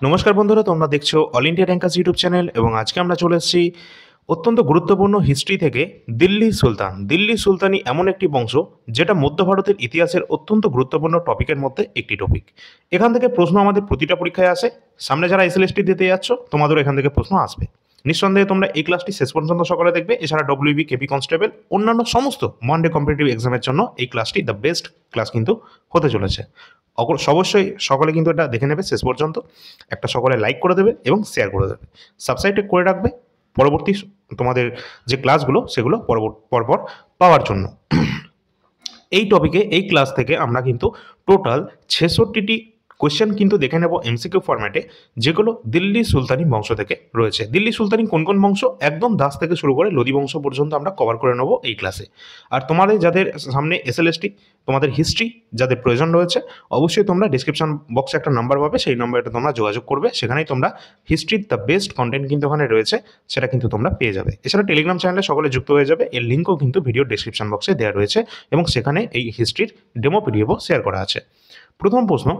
নমস্কার বন্ধুরা, তোমরা দেখছো all India rankers YouTube channel এবং আজকে আমরা চলে এসেছি অত্যন্ত গুরুত্বপূর্ণ হিস্ট্রি থেকে। দিল্লি সুলতান। দিল্লি সুলতানি এমন একটি বংশ যেটা মধ্য ভারতের ইতিহাসের অত্যন্ত গুরুত্বপূর্ণ টপিকের মধ্যে একটি টপিক। এখান থেকে প্রশ্ন আমাদের প্রতিটা পরীক্ষায় আসে। সামনে যারা এসএলএসটি দিতে যাচ্ছ তোমাদেরও এখান থেকে প্রশ্ন আসবে। নিঃসন্দেহে তোমরা এই ক্লাসটি শেষ পর্যন্ত সকলে দেখবে। এছাড়া ডব্লিউবি, কেপি কনস্টেবল, অন্যান্য সমস্ত ওয়ানডে কম্পিটিটিভ এক্সামের জন্য এই ক্লাসটি দ্য বেস্ট ক্লাস কিন্তু হতে চলেছে। অবশ্যই সকলে কিন্তু এটা দেখে নেবে শেষ পর্যন্ত। একটা সকলে লাইক করে দেবে এবং শেয়ার করে দেবে, সাবস্ক্রাইব করে রাখবে পরবর্তী তোমাদের যে ক্লাসগুলো সেগুলো পরপর পাওয়ার জন্য। এই টপিকে এই ক্লাস থেকে আমরা কিন্তু টোটাল 66টি কোয়েশ্চেন কিন্তু দেখে নেব এমসিকিউ ফরম্যাটে, যেগুলো দিল্লি সুলতানি বংশ থেকে রয়েছে। দিল্লি সুলতানি কোন কোন বংশ, একদম দাস থেকে শুরু করে লোদি বংশ পর্যন্ত আমরা কভার করে নেব এই ক্লাসে। আর তোমাদের যাদের সামনে এসএলএসটি, তোমাদের হিস্ট্রি যাদের প্রয়োজন রয়েছে, অবশ্যই তোমরা ডিসক্রিপশন বক্সে একটা নাম্বার পাবে, সেই নাম্বারটা তোমরা যোগাযোগ করবে। সেখানেই তোমরা হিস্ট্রির দ্য বেস্ট কন্টেন্ট কিন্তু ওখানে রয়েছে, সেটা কিন্তু তোমরা পেয়ে যাবে। এছাড়া টেলিগ্রাম চ্যানেলে সকলে যুক্ত হয়ে যাবে, এর লিঙ্কও কিন্তু ভিডিও ডিসক্রিপশন বক্সে দেওয়া রয়েছে এবং সেখানে এই হিস্ট্রির ডেমো পিডিএফও শেয়ার করা আছে। প্রথম প্রশ্ন,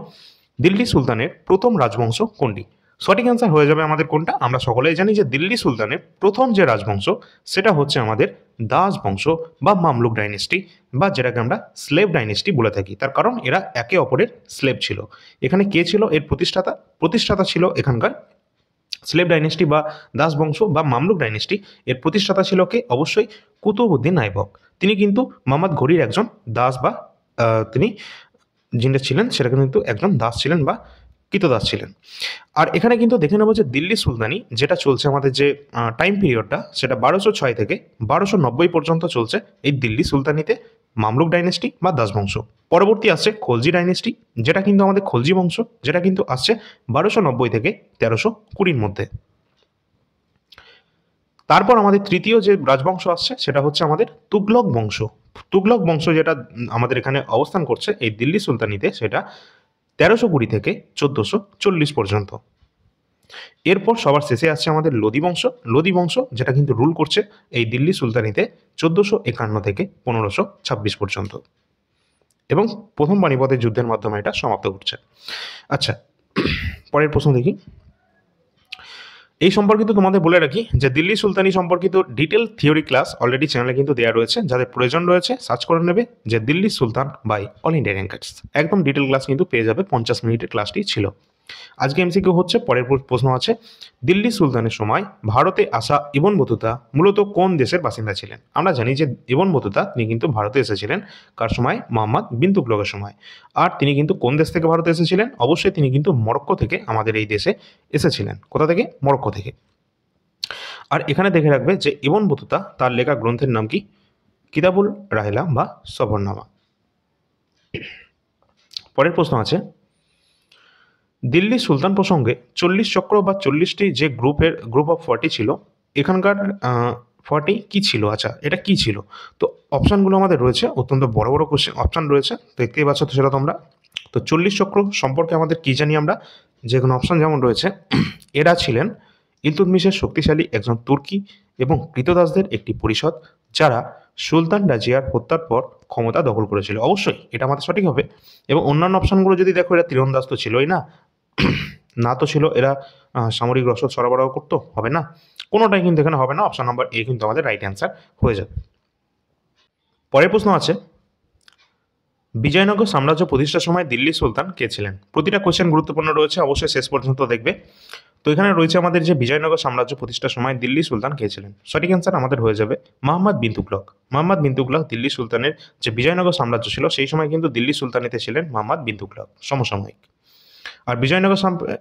দিল্লি সুলতানের প্রথম রাজবংশ কোনটি? সঠিক অ্যান্সার হয়ে যাবে আমাদের কোনটা? আমরা সকলেই জানি যে দিল্লি সুলতানের প্রথম যে রাজবংশ সেটা হচ্ছে আমাদের দাস বংশ বা মামলুক ডাইনেস্টি, বা যেটাকে আমরা স্লেভ ডাইনেস্টি বলে থাকি। তার কারণ এরা একে অপরের স্লেভ ছিল। এখানে কে ছিল এর প্রতিষ্ঠাতা? প্রতিষ্ঠাতা ছিল এখানকার স্লেভ ডাইনেস্টি বা দাস বংশ বা মামলুক ডাইনেস্টি, এর প্রতিষ্ঠাতা ছিল কে? অবশ্যই কুতুবউদ্দিন আইবক। তিনি কিন্তু মোহাম্মদ ঘুরির একজন দাস, বা তিনি যিনি ছিলেন সেটা কিন্তু একজন দাস ছিলেন বা কৃতদাস ছিলেন। আর এখানে কিন্তু দেখে নেব যে দিল্লি সুলতানি যেটা চলছে, আমাদের যে টাইম পিরিয়ডটা সেটা 1206 থেকে 1290 পর্যন্ত চলছে এই দিল্লি সুলতানিতে মামলুক ডাইনেস্টি বা দাসবংশ। পরবর্তী আসছে খলজি ডাইনেস্টি, যেটা কিন্তু আমাদের খলজি বংশ, যেটা কিন্তু আসছে 1290 থেকে 1320-র মধ্যে। তারপর আমাদের তৃতীয় যে রাজবংশ আসছে সেটা হচ্ছে আমাদের তুগলক বংশ। তুগলক বংশ যেটা আমাদের এখানে অবস্থান করছে এই দিল্লি সুলতানিতে, সেটা 1320 থেকে 1440 পর্যন্ত। এরপর সবার শেষে আসছে আমাদের লোদি বংশ। লোদি বংশ যেটা কিন্তু রুল করছে এই দিল্লি সুলতানিতে 1451 থেকে 1526 পর্যন্ত, এবং প্রথম পানিপথের যুদ্ধের মাধ্যমে এটা সমাপ্ত করছে। আচ্ছা, পরের প্রশ্ন দেখি। এই সম্পর্কিত তোমাদের বলে রাখি যে দিল্লি সুলতানি সম্পর্কিত ডিটেল থিওরি ক্লাস অলরেডি চ্যানেলে কিন্তু দেওয়া রয়েছে। যাদের প্রয়োজন রয়েছে সার্চ করে নেবে যে দিল্লি সুলতান বাই অল ইন্ডিয়া র্যাঙ্কার্স। একদম ডিটেল ক্লাস কিন্তু পেয়ে যাবে, 50 মিনিটের ক্লাসটি ছিল। আজকে এমসিকিউ হচ্ছে, পরের প্রশ্ন আছে, দিল্লি সুলতানের সময় ভারতে আসা ইবন বতুতা মূলত কোন দেশের বাসিন্দা ছিলেন? আমরা জানি যে ইবন বতুতা তিনি কিন্তু ভারতে এসেছিলেন কার সময়? মোহাম্মদ বিন তুগলকের সময়। আর তিনি কিন্তু কোন দেশ থেকে ভারতে এসেছিলেন? অবশ্যই তিনি কিন্তু মরক্কো থেকে আমাদের এই দেশে এসেছিলেন। কোথা থেকে? মরক্কো থেকে। আর এখানে দেখে রাখবে যে ইবন বতুতা তার লেখা গ্রন্থের নাম কি? কিতাবুল রাহেলা বা সফরনামা। পরের প্রশ্ন আছে, দিল্লি সুলতান প্রসঙ্গে 40 চক্র বা 40টি যে গ্রুপ অফ 40 ছিল, এখানকার 40 কি ছিল? আচ্ছা, এটা কি ছিল? তো অপশানগুলো আমাদের রয়েছে, অত্যন্ত বড় বড় কোশ্চেন অপশান রয়েছে, দেখতেই পাচ্ছ তো সেটা তোমরা। তো 40 চক্র সম্পর্কে আমাদের কি জানি আমরা? যে কোনো অপশান যেমন রয়েছে, এরা ছিলেন ইলতুৎমিশের শক্তিশালী একজন তুর্কি এবং কৃতদাসদের একটি পরিষদ, যারা সুলতান রাজিয়ার হত্যার পর ক্ষমতা দখল করেছিল। অবশ্যই এটা আমাদের সঠিক হবে। এবং অন্যান্য অপশানগুলো যদি দেখো, এরা তীরন্দাজ তো ছিলই না, না তো ছিল এরা সামরিক রসদ সরবরাহ করতো, হবে না, কোনোটাই কিন্তু এখানে হবে না। অপশান নাম্বার এ কিন্তু আমাদের রাইট অ্যান্সার হয়ে যাবে। পরের প্রশ্ন আছে, বিজয়নগর সাম্রাজ্য প্রতিষ্ঠার সময় দিল্লি সুলতান কে ছিলেন? প্রতিটা কোশ্চেন গুরুত্বপূর্ণ রয়েছে, অবশ্যই শেষ পর্যন্ত দেখবে। তো এখানে রয়েছে আমাদের যে বিজয়নগর সাম্রাজ্য প্রতিষ্ঠার সময় দিল্লি সুলতান কে ছিলেন? সঠিক অ্যান্সার আমাদের হয়ে যাবে মোহাম্মদ বিন তুগলক। মোহাম্মদ বিন তুগলক দিল্লি সুলতানের যে বিজয়নগর সাম্রাজ্য ছিল সেই সময় কিন্তু দিল্লি সুলতানিতে ছিলেন মোহাম্মদ বিন তুগলক, সমসাময়িক। আর বিজয়নগর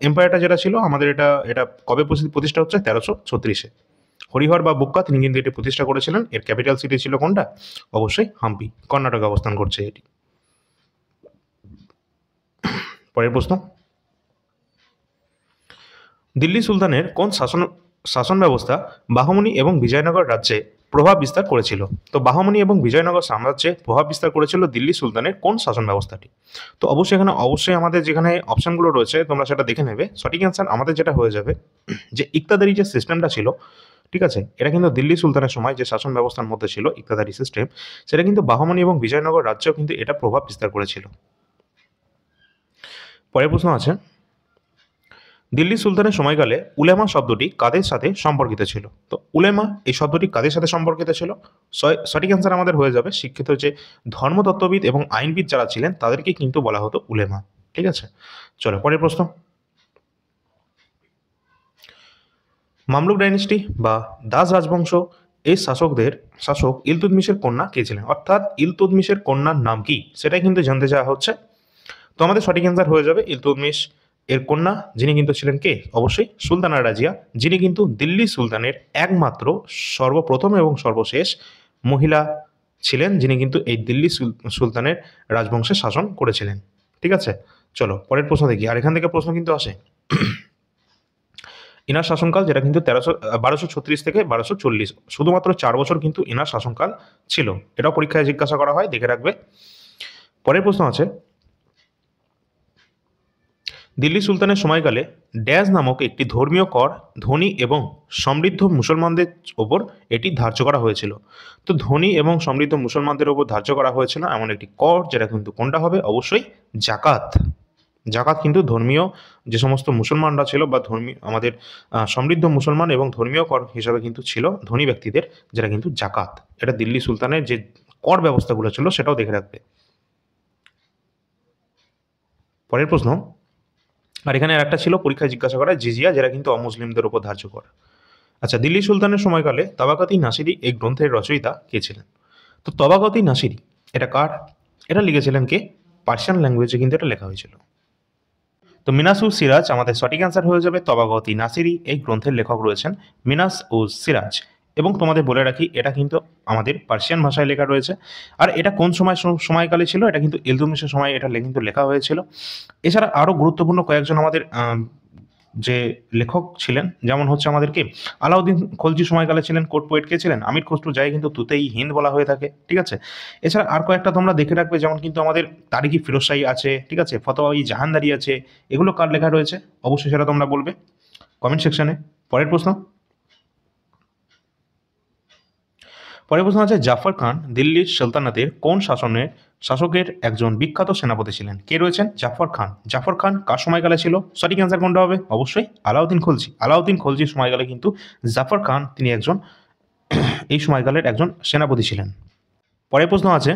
এম্পায়ারটা যেটা ছিল আমাদের, এটা কবে প্রতিষ্ঠা হচ্ছে? 1336-এ। হরিহর বা বুক্কা তিনি কিন্তু এটি প্রতিষ্ঠা করেছিলেন। এর ক্যাপিটাল সিটি ছিল কোনটা? অবশ্যই হাম্পি, কর্ণাটকে অবস্থান করছে এটি। পরের প্রশ্ন, দিল্লি সুলতানের কোন শাসন ব্যবস্থা বাহমনি এবং বিজয়নগর রাজ্যে প্রভাব বিস্তার করেছিল? তো বাহমনি এবং বিজয়নগর সাম্রাজ্যে প্রভাব বিস্তার করেছিল দিল্লি সুলতানের কোন শাসন ব্যবস্থাটি? তো অবশ্যই আমাদের যেখানে অপশানগুলো রয়েছে তোমরা সেটা দেখে নেবে। সঠিক অ্যান্সার আমাদের যেটা হয়ে যাবে যে ইকতাদারি যে সিস্টেমটা ছিল, ঠিক আছে, এটা কিন্তু দিল্লি সুলতানের সময় যে শাসন ব্যবস্থার মধ্যে ছিল ইকতাদারি সিস্টেম, সেটা কিন্তু বাহমনি এবং বিজয়নগর রাজ্যেও কিন্তু এটা প্রভাব বিস্তার করেছিল। পরের প্রশ্ন আছে, দিল্লি সুলতানের সময়কালে উলেমা শব্দটি কাদের সাথে সম্পর্কিত ছিল? তো উলেমা এই শব্দটি কাদের সাথে সম্পর্কিত ছিল? সঠিক অ্যান্সার আমাদের হয়ে যাবে শিক্ষিত যে ধর্মতত্ত্ববিদ এবং আইনবিদ যারা ছিলেন তাদেরকে কিন্তু বলা হতো উলেমা। ঠিক আছে, চলো পরের প্রশ্ন। মামলুক ডাইনেস্টি বা দাস রাজবংশ এই শাসক ইলতুৎমিশের কন্যা কে ছিলেন? অর্থাৎ ইলতুৎমিশের কন্যার নাম কি সেটাই কিন্তু জানতে চাওয়া হচ্ছে। তো আমাদের সঠিক অ্যান্সার হয়ে যাবে ইলতুৎমিশ এর কন্যা, যিনি কিন্তু ছিলেন কে? অবশ্যই সুলতানা রাজিয়া, যিনি কিন্তু দিল্লি সুলতানের একমাত্র সর্বপ্রথম এবং সর্বশেষ মহিলা ছিলেন, যিনি কিন্তু এই দিল্লি সুলতানের রাজবংশে শাসন করেছিলেন। ঠিক আছে, চলো পরের প্রশ্ন দেখি। আর এখান থেকে প্রশ্ন কিন্তু আসে। ইনার শাসনকাল যেটা কিন্তু 1236 থেকে 1240, শুধুমাত্র 4 বছর কিন্তু ইনার শাসনকাল ছিল। এটাও পরীক্ষায় জিজ্ঞাসা করা হয়, দেখে রাখবে। পরের প্রশ্ন আছে, দিল্লি সুলতানের সময়কালে ড্যাশ নামক একটি ধর্মীয় কর ধনী এবং সমৃদ্ধ মুসলমানদের ওপর এটি ধার্য করা হয়েছিল। তো ধনী এবং সমৃদ্ধ মুসলমানদের ওপর ধার্য করা হয়েছিল এমন একটি কর, যেটা কিন্তু কোনটা হবে? অবশ্যই জাকাত। জাকাত কিন্তু ধর্মীয় যে সমস্ত মুসলমানরা ছিল বা আমাদের সমৃদ্ধ মুসলমান এবং ধর্মীয় কর হিসাবে কিন্তু ছিল ধনী ব্যক্তিদের, যেটা কিন্তু জাকাত। এটা দিল্লি সুলতানের যে কর ব্যবস্থাগুলো ছিল সেটাও দেখে রাখবে। পরের প্রশ্ন, আর এখানে আর একটা ছিল পরীক্ষায় জিজ্ঞাসা করা, জিজিয়া, যেটা কিন্তু অমুসলিমদের উপর ধার্য কর। আচ্ছা, দিল্লি সুলতানের সময়কালে তাবাকাত নাসিরি এই গ্রন্থের রচয়িতা কে ছিলেন? তো তাবাকাত নাসিরি এটা কার? এটা লিখেছিলেন কে? পার্সিয়ান ল্যাঙ্গুয়েজে কিন্তু এটা লেখা হয়েছিল। তো মিনাস উ সিরাজ আমাদের সঠিক অ্যান্সার হয়ে যাবে। তাবাকাত নাসিরি এই গ্রন্থের লেখক রয়েছেন মিনাস উ সিরাজ। এবং তোমাদের বলে রাখি, এটা কিন্তু আমাদের পার্সিয়ান ভাষায় লেখা রয়েছে। আর এটা কোন সময়কালে ছিল? এটা কিন্তু ইলতুৎমিশের সময় এটা কিন্তু লেখা হয়েছিল। এছাড়া আরও গুরুত্বপূর্ণ কয়েকজন আমাদের যে লেখক ছিলেন, যেমন হচ্ছে আমাদের কে আলাউদ্দিন খলজি সময়কালে ছিলেন। কোর্ট পোয়েট কে ছিলেন? আমির খসরু, যাই কিন্তু তুতেই হিন্দ বলা হয়ে থাকে। ঠিক আছে, এছাড়া আর কয়েকটা তোমরা দেখে রাখবে, যেমন কিন্তু আমাদের তারিকি ফিরোজ শাহী আছে। ঠিক আছে, ফতোয়া-ই জাহানদারি আছে। এগুলো কার লেখা রয়েছে অবশ্যই সেটা তোমরা বলবে কমেন্ট সেকশনে। পরের প্রশ্ন আছে, জাফর খান দিল্লির সালতানাতের কোন শাসকের একজন বিখ্যাত সেনাপতি ছিলেন? কে রয়েছেন? জাফর খান। জাফর খান কার সময়কালে ছিল? সঠিক অ্যান্সার কোনটা হবে? অবশ্যই আলাউদ্দিন খলজি। আলাউদ্দিন খলজির সময়কালে কিন্তু জাফর খান তিনি একজন এই সময়কালের একজন সেনাপতি ছিলেন। পরের প্রশ্ন আছে,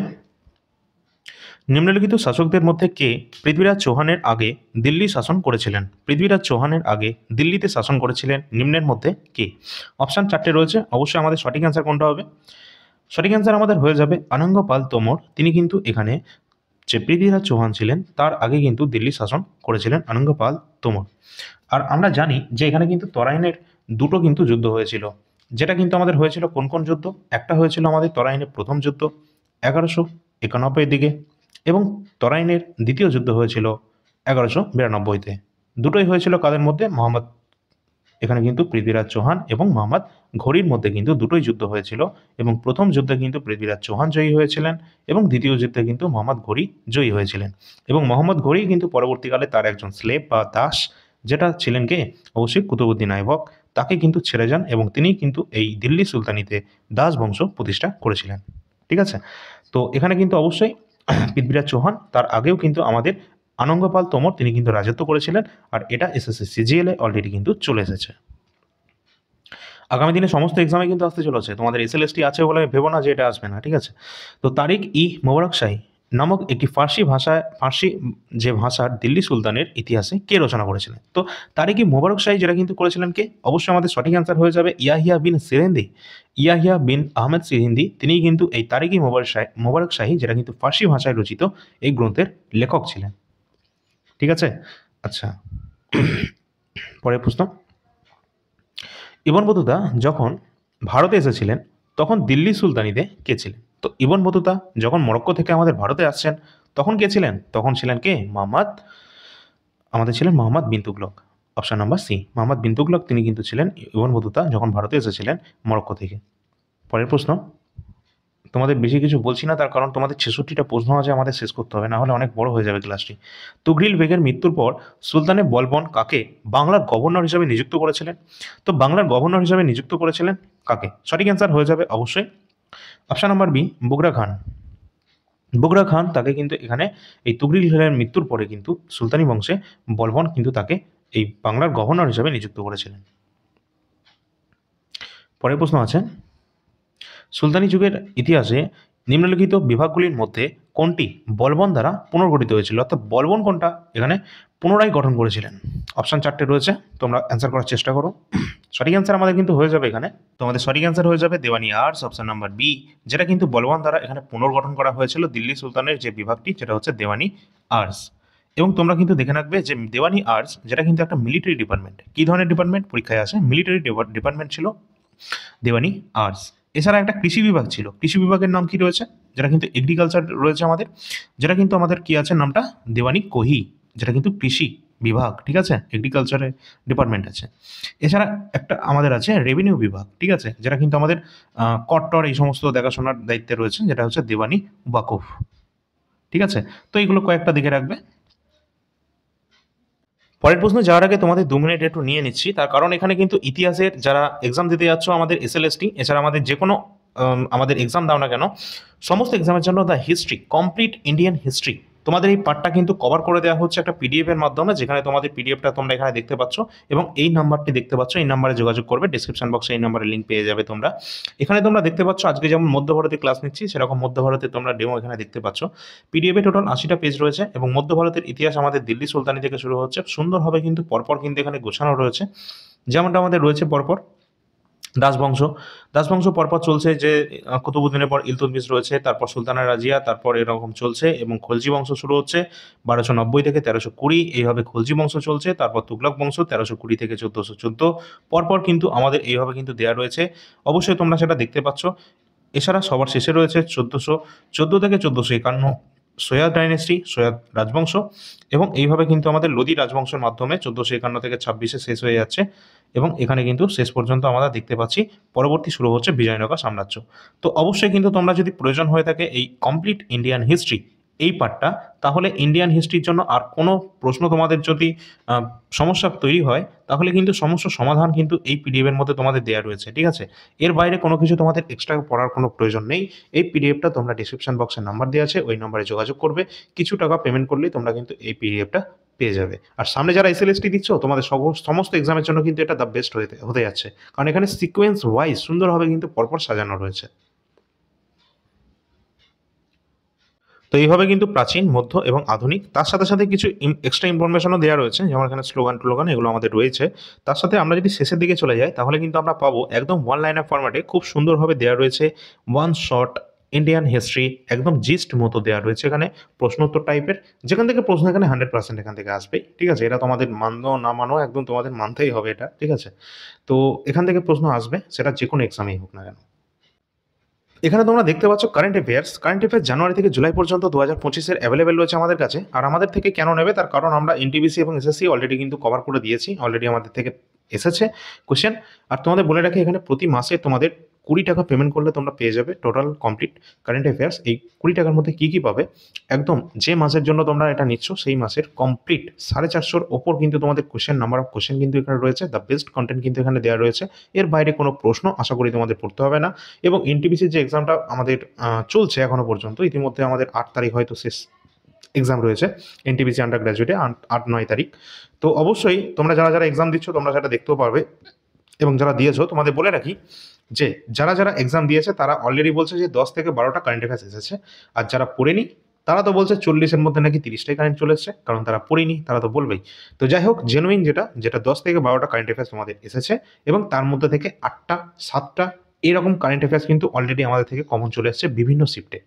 নিম্নলিখিত শাসকদের মধ্যে কে পৃথ্বীরাজ চৌহানের আগে দিল্লি শাসন করেছিলেন? পৃথ্বীরাজ চৌহানের আগে দিল্লিতে শাসন করেছিলেন নিম্নের মধ্যে কে? অপশান 4টে রয়েছে, অবশ্যই আমাদের সঠিক অ্যান্সার কোনটা হবে? সঠিক অ্যান্সার আমাদের হয়ে যাবে আনঙ্গপাল তোমর। তিনি কিন্তু এখানে যে পৃথ্বীরাজ চৌহান ছিলেন তার আগে কিন্তু দিল্লি শাসন করেছিলেন আনঙ্গপাল তোমর। আর আমরা জানি যে এখানে কিন্তু তরাইনের দুটো কিন্তু যুদ্ধ হয়েছিল, যেটা কিন্তু আমাদের হয়েছিল কোন কোন যুদ্ধ? একটা হয়েছিল আমাদের তরাইনের প্রথম যুদ্ধ 1191 দিকে, এবং তরাইনের দ্বিতীয় যুদ্ধ হয়েছিল 1192-তে। দুটোই হয়েছিল কাদের মধ্যে? মোহাম্মদ, এখানে কিন্তু পৃথ্বীরাজ চৌহান এবং মোহাম্মদ ঘড়ির মধ্যে কিন্তু দুটোই যুদ্ধ হয়েছিল, এবং প্রথম যুদ্ধে কিন্তু পৃথ্বীরাজ চৌহান জয়ী হয়েছিলেন এবং দ্বিতীয় যুদ্ধে কিন্তু মোহাম্মদ ঘড়ি জয়ী হয়েছিলেন। এবং মোহাম্মদ ঘড়ি কিন্তু পরবর্তীকালে তার একজন স্লেভ বা দাস, যেটা ছিলেন কে? অবশ্যই কুতুবউদ্দিন আইবক, তাকে কিন্তু ছেড়ে যান এবং তিনি কিন্তু এই দিল্লি সুলতানিতে দাস বংশ প্রতিষ্ঠা করেছিলেন। ঠিক আছে, তো এখানে কিন্তু অবশ্যই পৃথ্বীরাজ চৌহান, তার আগেও কিন্তু আমাদের আনঙ্গপাল তোমর তিনি কিন্তু রাজত্ব করেছিলেন। আর এটা এসএসসি সিজিএল এ অলরেডি কিন্তু চলে এসেছে। আগামী দিনে সমস্ত এক্সামে কিন্তু আসতে চলেছে। তোমাদের এসএলএসটি আছে বলে ভেবো না যে এটা আসবে না। ঠিক আছে, তো তারিক ই মোবারক শাহী নামক একটি ফার্সি যে ভাষার দিল্লি সুলতানের ইতিহাসে কে রচনা করেছিলেন? তো তারিক ই মোবারক শাহী যেটা কিন্তু করেছিলেন কে? অবশ্যই আমাদের সঠিক অ্যান্সার হয়ে যাবে ইয়াহিয়া বিন সিরিন্দি। ইয়াহিয়া বিন আহমেদ সিরিন্দি তিনিই কিন্তু এই তারিক ই মোবারক শাহী যেটা কিন্তু ফার্সি ভাষায় রচিত এই গ্রন্থের লেখক ছিলেন। ঠিক আছে, আচ্ছা পরের প্রশ্ন, ইবন বতুতা যখন ভারতে এসেছিলেন তখন দিল্লি সুলতানিতে কে ছিলেন? তো ইবন বতুতা যখন মরক্কো থেকে আমাদের ভারতে আসছেন তখন কে ছিলেন? তখন ছিলেন কে? Mohammad bin Tughlaq. Option number C, Mohammad bin Tughlaq তিনি কিন্তু ছিলেন ইবন বতুতা যখন ভারতে এসেছিলেন মরক্কো থেকে। পরের প্রশ্ন, তোমাদের বেশি কিছু বলছি না, তার কারণ তোমাদের 66টা প্রশ্ন আছে, আমাদের শেষ করতে হবে, না হলে অনেক বড় হয়ে যাবে ক্লাসটি। তুঘরিল বেগের মৃত্যুর পর সুলতানে বলবন কাকে বাংলার গভর্নর হিসেবে নিযুক্ত করেছিলেন? তো বাংলার গভর্নর হিসেবে নিযুক্ত করেছিলেন কাকে? সঠিক অ্যান্সার হয়ে যাবে অবশ্যই অপশন নাম্বার বি, বুগরা খান। বুগরা খান তাকে কিন্তু এখানে এই তুঘরিল খানের মৃত্যুর পরে কিন্তু সুলতানি বংশে বলবন কিন্তু তাকে এই বাংলার গভর্নর হিসেবে নিযুক্ত করেছিলেন। পরের প্রশ্ন আছে, সুলতানি যুগের ইতিহাসে নিম্নলিখিত বিভাগগুলির মধ্যে কোনটি বলবন দ্বারা পুনর্গঠিত হয়েছিল? অর্থাৎ বলবন কোনটা এখানে পুনরায় গঠন করেছিলেন? অপশান 4টে রয়েছে, তোমরা অ্যান্সার করার চেষ্টা করো। সঠিক অ্যান্সার আমাদের কিন্তু হয়ে যাবে এখানে, তোমাদের সঠিক অ্যান্সার হয়ে যাবে দেওয়ানি আর্টস, অপশান নাম্বার বি, যেটা কিন্তু বলবন দ্বারা এখানে পুনর্গঠন করা হয়েছিল দিল্লি সুলতানের যে বিভাগটি, যেটা হচ্ছে দেওয়ানি আর্টস। এবং তোমরা কিন্তু দেখে রাখবে যে দেওয়ানি আর্টস যেটা কিন্তু একটা মিলিটারি ডিপার্টমেন্ট। কী ধরনের ডিপার্টমেন্ট পরীক্ষায় আসে? মিলিটারি ডিপার্টমেন্ট ছিল দেওয়ানি আর্টস। এছাড়া একটা কৃষি বিভাগ ছিল, কৃষি বিভাগের নাম কি রয়েছে? যেটা কিন্তু এগ্রিকালচার রয়েছে আমাদের, যেটা কিন্তু আমাদের কি আছে নামটা? দেওয়ানি কোহি, যেটা কিন্তু কৃষি বিভাগ, ঠিক আছে, এগ্রিকালচারের ডিপার্টমেন্ট আছে। এছাড়া একটা আমাদের আছে রেভিনিউ বিভাগ, ঠিক আছে, যেটা কিন্তু আমাদের করটর এই সমস্ত দেখাশোনার দায়িত্বে রয়েছে, যেটা হচ্ছে দেওয়ানি ওয়াকফ, ঠিক আছে। তো এইগুলো কয়েকটা দেখে রাখবে। পরের প্রশ্ন যাওয়ার আগে তোমাদের 2 মিনিট একটু নিয়ে নিচ্ছি, তার কারণ এখানে কিন্তু ইতিহাসের যারা এক্সাম দিতে যাচ্ছ আমাদের এসএলএসটি, এছাড়া আমাদের যে কোনো আমাদের এক্সাম দাও না কেন, সমস্ত এক্সামের জন্য the history, complete Indian history, তোমাদের এই পার্টটা কিন্তু কভার করে দেওয়া হচ্ছে একটা পিডিএফ এর মাধ্যমে, যেখানে তোমাদের পিডিএফটা তোমরা এখানে দেখতে পাচ্ছ এবং এই নাম্বারটি দেখতে পাচ্ছ, এই নাম্বারে যোগাযোগ করবে, ডিসক্রিপশন বক্সে এই নাম্বারে লিঙ্ক পেয়ে যাবে তোমরা। এখানে তোমরা দেখতে পাচ্ছ আজকে যেমন মধ্য ভারতে ক্লাস নিচ্ছি, সেরকম মধ্য ভারতে তোমরা ডেমো এখানে দেখতে পাচ্ছ। পিডিএফে টোটাল 80টা পেজ রয়েছে এবং মধ্য ভারতের ইতিহাস আমাদের দিল্লি সুলতানি থেকে শুরু হচ্ছে, সুন্দরভাবে কিন্তু পরপর কিন্তু এখানে গোছানো রয়েছে। যেমনটা আমাদের রয়েছে পরপর দাসবংশ, দাসবংশ পরপর চলছে, যে কুতুবুদ্দিনের পর ইলতুৎমিশ রয়েছে, তারপর সুলতানা রাজিয়া, তারপর এরকম চলছে এবং খলজি বংশ শুরু হচ্ছে 1290 থেকে 1320, এইভাবে খলজি বংশ চলছে, তারপর তুগলক বংশ 1320 থেকে 1414, পরপর কিন্তু আমাদের এইভাবে কিন্তু দেওয়া রয়েছে, অবশ্যই তোমরা সেটা দেখতে পাচ্ছ। এছাড়া সবার শেষে রয়েছে 1414 থেকে 1451 সৈয়দ ডাইনেস্টি, সৈয়দ রাজবংশ, এবং এইভাবে কিন্তু আমাদের লোদি রাজবংশের মাধ্যমে 1451 থেকে 26-এ শেষ হয়ে যাচ্ছে এবং এখানে কিন্তু শেষ পর্যন্ত আমরা দেখতে পাচ্ছি পরবর্তী শুরু হচ্ছে বিজয়নগর সাম্রাজ্য। তো অবশ্যই কিন্তু তোমরা যদি প্রয়োজন হয়ে থাকে এই কমপ্লিট ইন্ডিয়ান হিস্ট্রি এই পার্টটা, তাহলে ইন্ডিয়ান হিস্ট্রির জন্য আর কোনো প্রশ্ন তোমাদের যদি সমস্যা তৈরি হয়, তাহলে কিন্তু সমস্যার সমাধান কিন্তু এই পিডিএফের মধ্যে তোমাদের দেওয়া রয়েছে, ঠিক আছে। এর বাইরে কোনো কিছু তোমাদের এক্সট্রা পড়ার কোনো প্রয়োজন নেই। এই পিডিএফটা তোমরা ডিসক্রিপশন বক্সে নাম্বার দেওয়া আছে, ওই নাম্বারে যোগাযোগ করবে, কিছু টাকা পেমেন্ট করলেই তোমরা কিন্তু এই পিডিএফটা পেয়ে যাবে। আর সামনে যারা এসএলএসটি দিচ্ছ, তোমাদের সমস্ত এক্সামের জন্য কিন্তু এটা দ্য বেস্ট হতে যাচ্ছে, কারণ এখানে সিকোয়েন্স ওয়াইজ সুন্দরভাবে কিন্তু পরপর সাজানো রয়েছে। তো এইভাবে কিন্তু প্রাচীন, মধ্য এবং আধুনিক, তার সাথে সাথে কিছু এক্সট্রা ইনফরমেশনও দেওয়া রয়েছে, যেমন এখানে স্লোগান এগুলো আমাদের রয়েছে। তার সাথে আমরা যদি শেষের দিকে চলে যাই, তাহলে কিন্তু আমরা পাবো একদম ওয়ান লাইনার ফরম্যাটে খুব সুন্দরভাবে দেওয়া রয়েছে ওয়ান শর্ট ইন্ডিয়ান হিস্ট্রি, একদম জিস্ট মতো দেওয়া রয়েছে এখানে, প্রশ্ন উত্তর টাইপের, যেখান থেকে প্রশ্ন এখানে 100% এখান থেকে আসবেই, ঠিক আছে। এটা তোমাদের মানো না মানো একদম তোমাদের মানতেই হবে এটা, ঠিক আছে। তো এখান থেকে প্রশ্ন আসবে, সেটা যে কোনো এক্সামেই হোক না কেন। এখানে তোমরা দেখতে পাচ্ছ কারেন্ট অ্যাফেয়ার্স জানুয়ারি থেকে জুলাই পর্যন্ত 2025-এর অ্যাভেলেবেল রয়েছে আমাদের কাছে। আর আমাদের থেকে কেন নেবে, তার কারণ আমরা এনটিপিসি এবং এসএসসি অলরেডি কিন্তু কভার করে দিয়েছি, অলরেডি আমাদের থেকে এসেছে কোশ্চেন। আর তোমাদের বলে রাখি, এখানে প্রতি মাসে তোমাদের 20 টাকা পেমেন্ট করলে তোমরা পেয়ে যাবে টোটাল কমপ্লিট কারেন্ট অ্যাফেয়ার্স। এই 20 টাকার মধ্যে কী কী পাবে, একদম যে মাসের জন্য তোমরা এটা নিচ্ছ সেই মাসের কমপ্লিট 450-র ওপর কিন্তু তোমাদের কোশ্চেন, নাম্বার অফ কোশ্চেন কিন্তু এখানে রয়েছে, দ্য বেস্ট কন্টেন্ট কিন্তু এখানে দেওয়া রয়েছে। এর বাইরে কোনো প্রশ্ন আশা করি তোমাদের পড়তে হবে না। এবং এনটিপিসির যে এক্সামটা আমাদের চলছে এখনো পর্যন্ত, ইতিমধ্যে আমাদের 8 তারিখ হয়তো শেষ এক্সাম রয়েছে এনটিপিসি আন্ডার গ্র্যাজুয়েটে, 8-9 তারিখ। তো অবশ্যই তোমরা যারা যারা এক্সাম দিচ্ছ তোমরা সেটা দেখতেও পারবে, এবং যারা দিয়েছো তোমাদের বলে রাখি যে যারা যারা এক্সাম দিয়েছে তারা অলরেডি বলছে যে 10 থেকে 12টা কারেন্ট অ্যাফেয়ার্স এসেছে, আর যারা পড়েনি তারা তো বলছে 40-এর মধ্যে নাকি 30টাই কারেন্ট চলে এসেছে, কারণ তারা পড়েনি, তারা তো বলবেই। তো যাই হোক, জেনুইন যেটা 10 থেকে 12টা কারেন্ট অ্যাফেয়ার্স তোমাদের এসেছে, এবং তার মধ্যে থেকে 8টা 7টা এরকম কারেন্ট অ্যাফেয়ার্স কিন্তু অলরেডি আমাদের থেকে কমন চলে এসেছে বিভিন্ন শিফটে,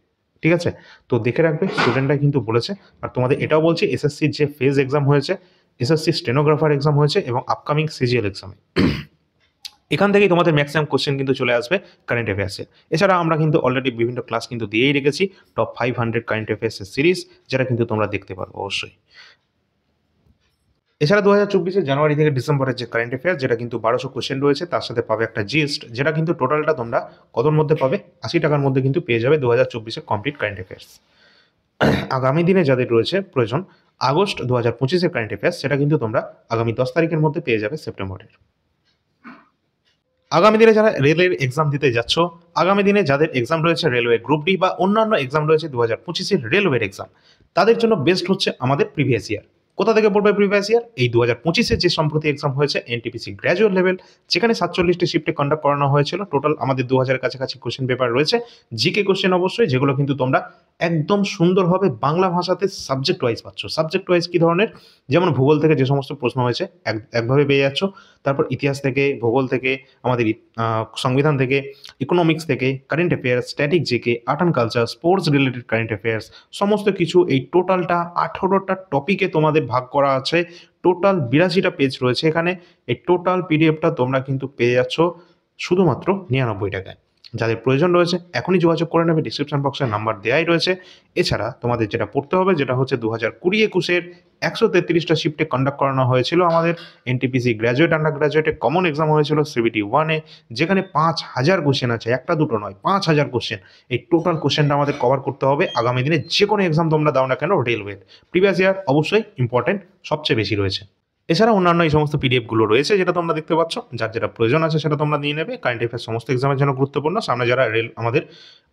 ঠিক আছে। তো দেখে রাখবে, স্টুডেন্টরা কিন্তু বলেছে। আর তোমাদের এটাও বলছি, এসএসসির যে ফেজ এক্সাম হয়েছে, এসএসসি স্টেনোগ্রাফার এক্সাম হয়েছে এবং আপকামিং সিজিএল এক্সামে, এখান থেকেই তোমাদের ম্যাক্সিমাম কোশ্চেন কিন্তু চলে আসবে কারেন্ট অ্যাফেয়ার্সের। এছাড়া আমরা কিন্তু অলরেডি বিভিন্ন ক্লাস কিন্তু দিয়েই রেখেছি, টপ 500 কারেন্ট অ্যাফেয়ার্সের সিরিজ, যেটা কিন্তু তোমরা দেখতে পারবো অবশ্যই। এছাড়া 2024-এর জানুয়ারি থেকে ডিসেম্বরের যে কারেন্ট অ্যাফেয়ার্স, যেটা কিন্তু 1200 কোশ্চেন রয়েছে, তার সাথে পাবে একটা জিস্ট, যেটা কিন্তু টোটালটা তোমরা কতর মধ্যে পাবে, 80 টাকার মধ্যে কিন্তু পেয়ে যাবে 2024-এর কমপ্লিট কারেন্ট অ্যাফেয়ার্স। আগামী দিনে যাদের রয়েছে প্রয়োজন আগস্ট 2025-এর কারেন্ট অ্যাফেয়ার্স, সেটা কিন্তু তোমরা আগামী 10 তারিখের মধ্যে পেয়ে যাবে সেপ্টেম্বরের। আগামী দিনে যারা রেলের এক্সাম দিতে যাচ্ছ, আগামী দিনে যাদের এক্সাম রয়েছে রেলওয়ে গ্রুপ ডি বা অন্যান্য এক্সাম রয়েছে 2025-এর রেলওয়ের এক্সাম, তাদের জন্য বেস্ট হচ্ছে আমাদের প্রিভিয়াস ইয়ার। কোথা থেকে পড়বে প্রিভিয়াস ইয়ার? এই 2025-এর যে সম্প্রতি এক্সাম হয়েছে এনটিপিসি গ্র্যাজুয়েট লেভেল, যেখানে 47টি শিফটে কন্ডাক্ট করানো হয়েছিল। টোটাল আমাদের 2000-এর কাছাকাছি কোশ্চেন পেপার রয়েছে, জিকে কোশ্চেন অবশ্যই, যেগুলো কিন্তু তোমরা একদম সুন্দরভাবে বাংলা ভাষাতে সাবজেক্ট ওয়াইজ পাচ্ছ। সাবজেক্ট ওয়াইজ কী ধরনের? যেমন ভূগোল থেকে যে সমস্ত প্রশ্ন হয়েছে একভাবে পেয়ে যাচ্ছ, তারপর ইতিহাস থেকে, ভূগোল থেকে, আমাদের সংবিধান থেকে, ইকোনমিক্স থেকে, current affairs, static GK, art and culture, sports related current affairs, সমস্ত কিছু এই টোটালটা 18টা টপিকে তোমাদের ভাগ করা আছে। টোটাল 82টা পেজ রয়েছে এখানে। এই টোটাল পিডিএফটা তোমরা কিন্তু পেয়ে যাচ্ছ শুধুমাত্র 99 টাকায়। যাদের প্রয়োজন রয়েছে এখনই যোগাযোগ করে নেবে, ডিসক্রিপশন বক্সে নাম্বার দেওয়াই রয়েছে। এছাড়া তোমাদের যেটা পড়তে হবে, যেটা হচ্ছে 2020-21-এর 133টা শিফটে কন্ডাক্ট করানো হয়েছিল আমাদের এনটিপিসি গ্র্যাজুয়েট আন্ডার গ্র্যাজুয়েটে কমন এক্সাম হয়েছিল সিবিটি 1-এ, যেখানে 5000 কোশ্চেন আছে, একটা দুটো নয়, 5000 কোশ্চেন। এই টোটাল কোশ্চেনটা আমাদের কভার করতে হবে আগামী দিনে, যে কোনো এক্সাম তোমরা দাও না কেন রেলওয়ের। প্রিভিয়াস ইয়ার অবশ্যই ইম্পর্টেন্ট সবচেয়ে বেশি রয়েছে। এছাড়া অন্যান্য এই সমস্ত পিডিএফগুলো রয়েছে যেটা তোমরা দেখতে পাচ্ছ, যার যেটা প্রয়োজন আছে সেটা তোমরা নিয়ে নেবে। কারেন্ট অ্যাফেয়ার্স সমস্ত এক্সামের জন্য গুরুত্বপূর্ণ। সামনে যারা আমাদের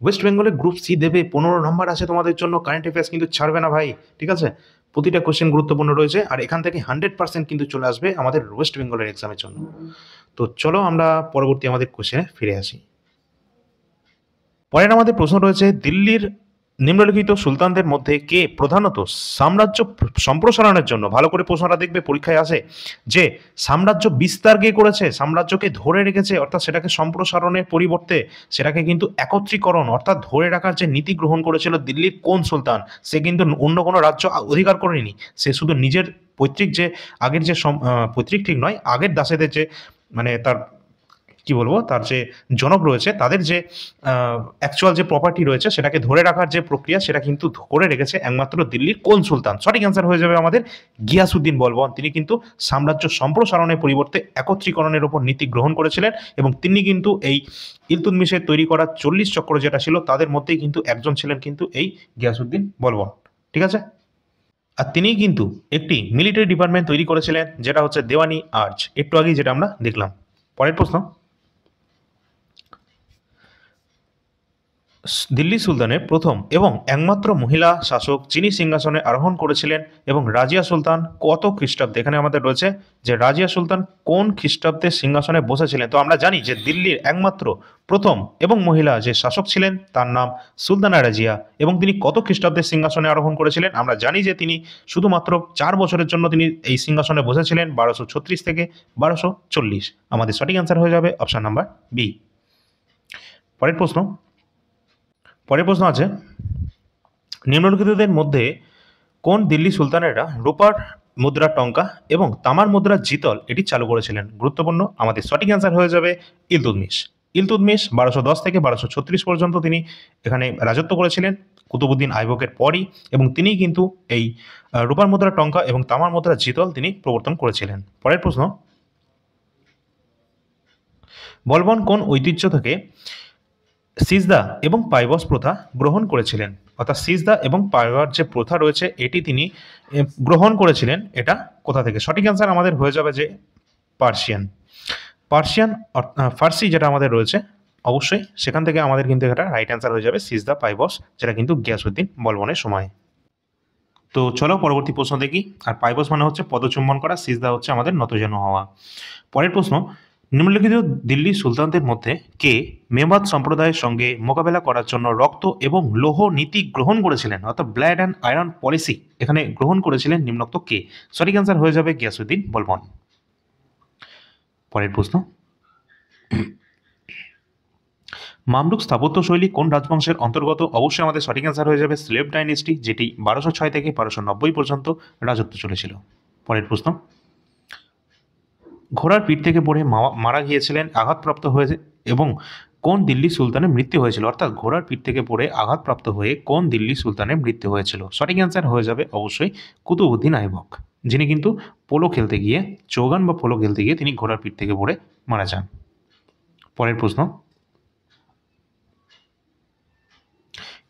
ওয়েস্ট বেঙ্গলে গ্রুপ সি দেবে, 15 নম্বর আছে তোমাদের জন্য। কারেন্ট অ্যাফেয়ার্স কিন্তু ছাড়বে না ভাই, ঠিক আছে? প্রতিটা কোশ্চেন গুরুত্বপূর্ণ রয়েছে, আর এখান থেকে 100% কিন্তু চলে আসবে আমাদের ওয়েস্ট বেঙ্গলের এক্সামের জন্য। তো চলো আমরা পরবর্তী আমাদের কোশ্চেনে ফিরে আসি। পরের আমাদের প্রশ্ন রয়েছে, দিল্লির নিম্নলিখিত সুলতানদের মধ্যে কে প্রধানত সাম্রাজ্য সম্প্রসারণের জন্য, ভালো করে প্রশ্নটা দেখবে পরীক্ষায় আসে, যে সাম্রাজ্য বিস্তার কে করেছে, সাম্রাজ্যকে ধরে রেখেছে, অর্থাৎ সেটাকে সম্প্রসারণের পরিবর্তে সেটাকে কিন্তু একত্রীকরণ অর্থাৎ ধরে রাখার যে নীতি গ্রহণ করেছিল দিল্লির কোন সুলতান? সে কিন্তু অন্য কোনো রাজ্য অধিকার করেনি, সে শুধু নিজের পৈতৃক যে আগের যে পৈতৃক ঠিক নয়, আগের দাসেদের যে মানে তার কি বলবো, তার যে জনক রয়েছে তাদের যে অ্যাকচুয়াল যে প্রপার্টি রয়েছে সেটাকে ধরে রাখার যে প্রক্রিয়া, সেটা কিন্তু ধরে রেখেছে একমাত্র দিল্লির কোন সুলতান? সঠিক অ্যান্সার হয়ে যাবে আমাদের গিয়াসউদ্দিন বলবন। তিনি কিন্তু সাম্রাজ্য সম্প্রসারণের পরিবর্তে একত্রীকরণের ওপর নীতি গ্রহণ করেছিলেন, এবং তিনি কিন্তু এই ইলতুৎমিশের তৈরি করা 40 চক্র যেটা ছিল তাদের মধ্যেই কিন্তু একজন ছিলেন কিন্তু এই গিয়াসউদ্দিন বলবন, ঠিক আছে? আর তিনিই কিন্তু একটি মিলিটারি ডিপার্টমেন্ট তৈরি করেছিলেন, যেটা হচ্ছে দেওয়ানি আর্চ, একটু আগেই যেটা আমরা দেখলাম। পরের প্রশ্ন, দিল্লি সুলতানের প্রথম এবং একমাত্র মহিলা শাসক যিনি সিংহাসনে আরোহণ করেছিলেন এবং রাজিয়া সুলতান কত খ্রিস্টাব্দে? এখানে আমাদের রয়েছে যে রাজিয়া সুলতান কোন খ্রিস্টাব্দে সিংহাসনে বসেছিলেন। তো আমরা জানি যে দিল্লির একমাত্র প্রথম এবং মহিলা যে শাসক ছিলেন তার নাম সুলতানা রাজিয়া, এবং তিনি কত খ্রিস্টাব্দে সিংহাসনে আরোহণ করেছিলেন? আমরা জানি যে তিনি শুধুমাত্র 4 বছরের জন্য তিনি এই সিংহাসনে বসেছিলেন, 1236 থেকে 1240। আমাদের সঠিক অ্যান্সার হয়ে যাবে অপশন নাম্বার বি। পরের প্রশ্ন আছে, নিম্নলিখিতদের মধ্যে কোন দিল্লি সুলতানেরা রূপার মুদ্রা টঙ্কা এবং তামার মুদ্রা জিতল এটি চালু করেছিলেন? গুরুত্বপূর্ণ। আমাদের সঠিক অ্যান্সার হয়ে যাবে ইলতুৎমিশ। ইলতুৎমিশ 1210 থেকে 1236 পর্যন্ত তিনি এখানে রাজত্ব করেছিলেন কুতুবউদ্দিন আইবকের পরই, এবং তিনি কিন্তু এই রূপার মুদ্রা টঙ্কা এবং তামার মুদ্রা জিতল তিনি প্রবর্তন করেছিলেন। পরের প্রশ্ন, বলবন কোন ঐতিহ্য থেকে সিজদা এবং পাইবস প্রথা গ্রহণ করেছিলেন? অর্থাৎ সিজদা এবং পাইবার যে প্রথা রয়েছে এটি তিনি গ্রহণ করেছিলেন, এটা কোথা থেকে? সঠিক অ্যান্সার আমাদের হয়ে যাবে যে ফার্সি যেটা আমাদের রয়েছে অবশ্যই সেখান থেকে আমাদের কিন্তু এটা রাইট অ্যান্সার হয়ে যাবে সিজদা পাইবস, যেটা কিন্তু গিয়াসউদ্দিন বলবনের সময়। তো চলো পরবর্তী প্রশ্ন দেখি। আর পাইবস মানে হচ্ছে পদচুম্বন করা, সিজদা হচ্ছে আমাদের নতজানু হওয়া। পরের প্রশ্ন, নিম্নলিখিত দিল্লি সুলতানদের মধ্যে কে মেবাদ সম্প্রদায়ের সঙ্গে মোকাবেলা করার জন্য রক্ত এবং লৌহ নীতি গ্রহণ করেছিলেন, অর্থাৎ ব্লাড অ্যান্ড আয়রন পলিসি এখানে গ্রহণ করেছিলেন নিম্নোক্ত কে? সঠিক অ্যান্সার হয়ে যাবে গিয়াসউদ্দিন বলবন। পরের প্রশ্ন, মামলুক স্থাপত্য শৈলী কোন রাজবংশের অন্তর্গত? অবশ্যই আমাদের সঠিক অ্যান্সার হয়ে যাবে স্লেভ ডাইনেস্টি, যেটি 1206 থেকে 1290 পর্যন্ত রাজত্ব চলেছিল। পরের প্রশ্ন, ঘোড়ার পিঠ থেকে পড়ে মারা গিয়েছিলেন, আঘাতপ্রাপ্ত হয়েছে এবং কোন দিল্লি সুলতানের মৃত্যু হয়েছিল? অর্থাৎ ঘোড়ার পিঠ থেকে পড়ে আঘাতপ্রাপ্ত হয়ে কোন দিল্লি সুলতানের মৃত্যু হয়েছিল? সঠিক অ্যান্সার হয়ে যাবে অবশ্যই কুতুবউদ্দিন আইবক, যিনি কিন্তু পোলো খেলতে গিয়ে চৌগান বা পোলো খেলতে গিয়ে তিনি ঘোড়ার পিঠ থেকে পড়ে মারা যান। পরের প্রশ্ন,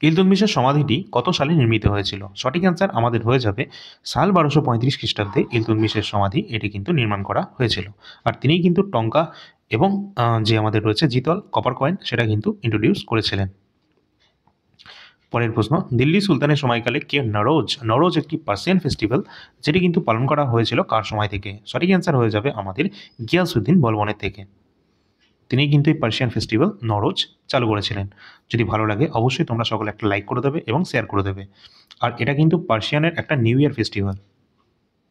ইলতুৎমিশের সমাধিটি কত সালে নির্মিত হয়েছিল? সঠিক অ্যান্সার আমাদের হয়ে যাবে সাল 1235 খ্রিস্টাব্দে ইলতুৎমিশের সমাধি এটি কিন্তু নির্মাণ করা হয়েছিল। আর তিনিই কিন্তু টঙ্কা এবং যে আমাদের রয়েছে জিতল কপার কয়েন সেটা কিন্তু ইন্ট্রোডিউস করেছিলেন। পরের প্রশ্ন, দিল্লি সুলতানের সময়কালে কে নরোজ, নরোজ একটি পার্সিয়ান ফেস্টিভ্যাল যেটি কিন্তু পালন করা হয়েছিল কার সময় থেকে? সঠিক অ্যান্সার হয়ে যাবে আমাদের গিয়াসউদ্দিন বলবনের থেকে। তিনি কিন্তু এই পার্সিয়ান ফেস্টিভ্যাল নরোজ চালু করেছিলেন। যদি ভালো লাগে অবশ্যই তোমরা সকলে একটা লাইক করে দেবে এবং শেয়ার করে দেবে। আর এটা কিন্তু পার্সিয়ানের একটা নিউ ইয়ার ফেস্টিভ্যাল।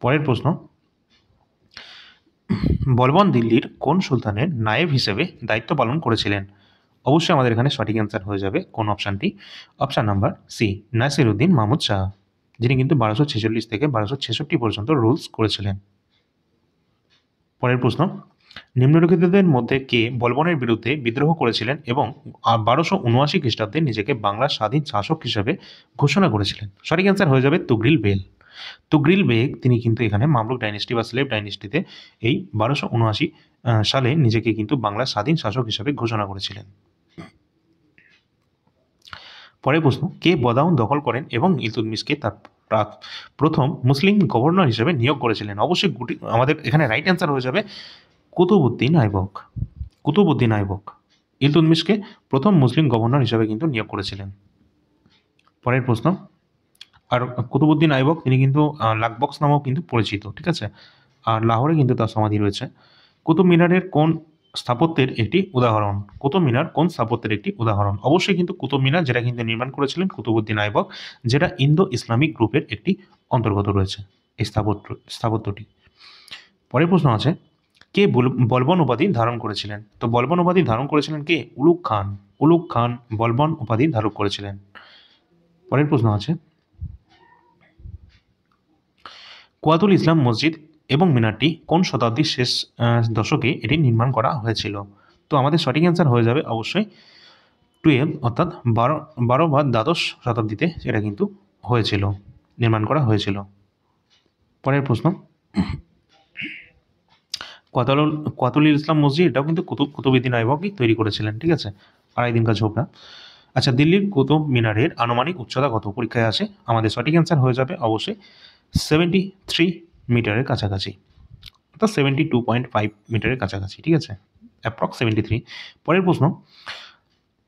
পরের প্রশ্ন, বলবন দিল্লির কোন সুলতানের নায়েব হিসেবে দায়িত্ব পালন করেছিলেন? অবশ্যই আমাদের এখানে সঠিক অ্যান্সার হয়ে যাবে কোন অপশানটি? Option number C, Nasiruddin Mahmud Shah, যিনি কিন্তু 1246 থেকে 1266 পর্যন্ত রুলস করেছিলেন। পরের প্রশ্ন, নিম্নলিখিতদের মধ্যে কে বলবনের বিরুদ্ধে বিদ্রোহ করেছিলেন এবং 1279 খ্রিস্টাব্দে নিজেকে বাংলার স্বাধীন শাসক হিসেবে ঘোষণা করেছিলেন? সঠিক অ্যান্সার হয়ে যাবে তুগরিল বেগ। তুগরিল বেগ তিনি কিন্তু এখানে মামলুক ডাইনেস্টি বা স্লেভ ডাইনেস্টিতে এই 1279 সালে নিজেকে কিন্তু বাংলার স্বাধীন শাসক হিসেবে ঘোষণা করেছিলেন। পরের প্রশ্ন, কে বদাউন দখল করেন এবং ইলতুৎমিশকে তার প্রথম মুসলিম গভর্নর হিসেবে নিয়োগ করেছিলেন? অবশ্যই আমাদের এখানে রাইট অ্যান্সার হয়ে যাবে কুতুবউদ্দিন আইবক। কুতুবউদ্দিন আইবক ইলতুৎমিশকে প্রথম মুসলিম গভর্নর হিসেবে কিন্তু নিয়োগ করেছিলেন। পরের প্রশ্ন, আর কুতুবউদ্দিন আইবক তিনি কিন্তু লাকবক্স নামেও কিন্তু পরিচিত, ঠিক আছে? আর লাহোরে কিন্তু তার সমাধি রয়েছে। কুতুব মিনারের কোন স্থাপত্যের একটি উদাহরণ? কুতুব মিনার কোন স্থাপত্যের একটি উদাহরণ? অবশ্যই কিন্তু কুতুব মিনার, যেটা কিন্তু নির্মাণ করেছিলেন কুতুবউদ্দিন আইবক, যেটা ইন্দো ইসলামিক গ্রুপের একটি অন্তর্গত রয়েছে এই স্থাপত্যটি। পরের প্রশ্ন আছে, কে বলবন উপাধি ধারণ করেছিলেন? তো বলবন উপাধি ধারণ করেছিলেন কে? উলুগ খান। উলুগ খান বলবন উপাধি ধারণ করেছিলেন। পরের প্রশ্ন আছে, কুয়াতুল ইসলাম মসজিদ এবং মিনারটি কোন শতাব্দীর শেষ দশকে এটি নির্মাণ করা হয়েছিল? তো আমাদের সঠিক অ্যান্সার হয়ে যাবে অবশ্যই 12, অর্থাৎ 12 বা দ্বাদশ শতাব্দীতে এটা কিন্তু হয়েছিল, নির্মাণ করা হয়েছিল। পরের প্রশ্ন, কুয়াতুল ইসলাম মসজিদ এটাও কিন্তু কুতুবউদ্দিন আইবকই তৈরি করেছিলেন, ঠিক আছে? আড়াই দিন কা ঝোপড়া। আচ্ছা, দিল্লির কুতুব মিনারের আনুমানিক উচ্চতা কত পরীক্ষায় আসে? আমাদের সঠিক অ্যান্সার হয়ে যাবে অবশ্যই 73 মিটারের কাছাকাছি, অর্থাৎ 72.5 মিটারের কাছাকাছি, ঠিক আছে? অ্যাপ্রক্স 73। পরের প্রশ্ন,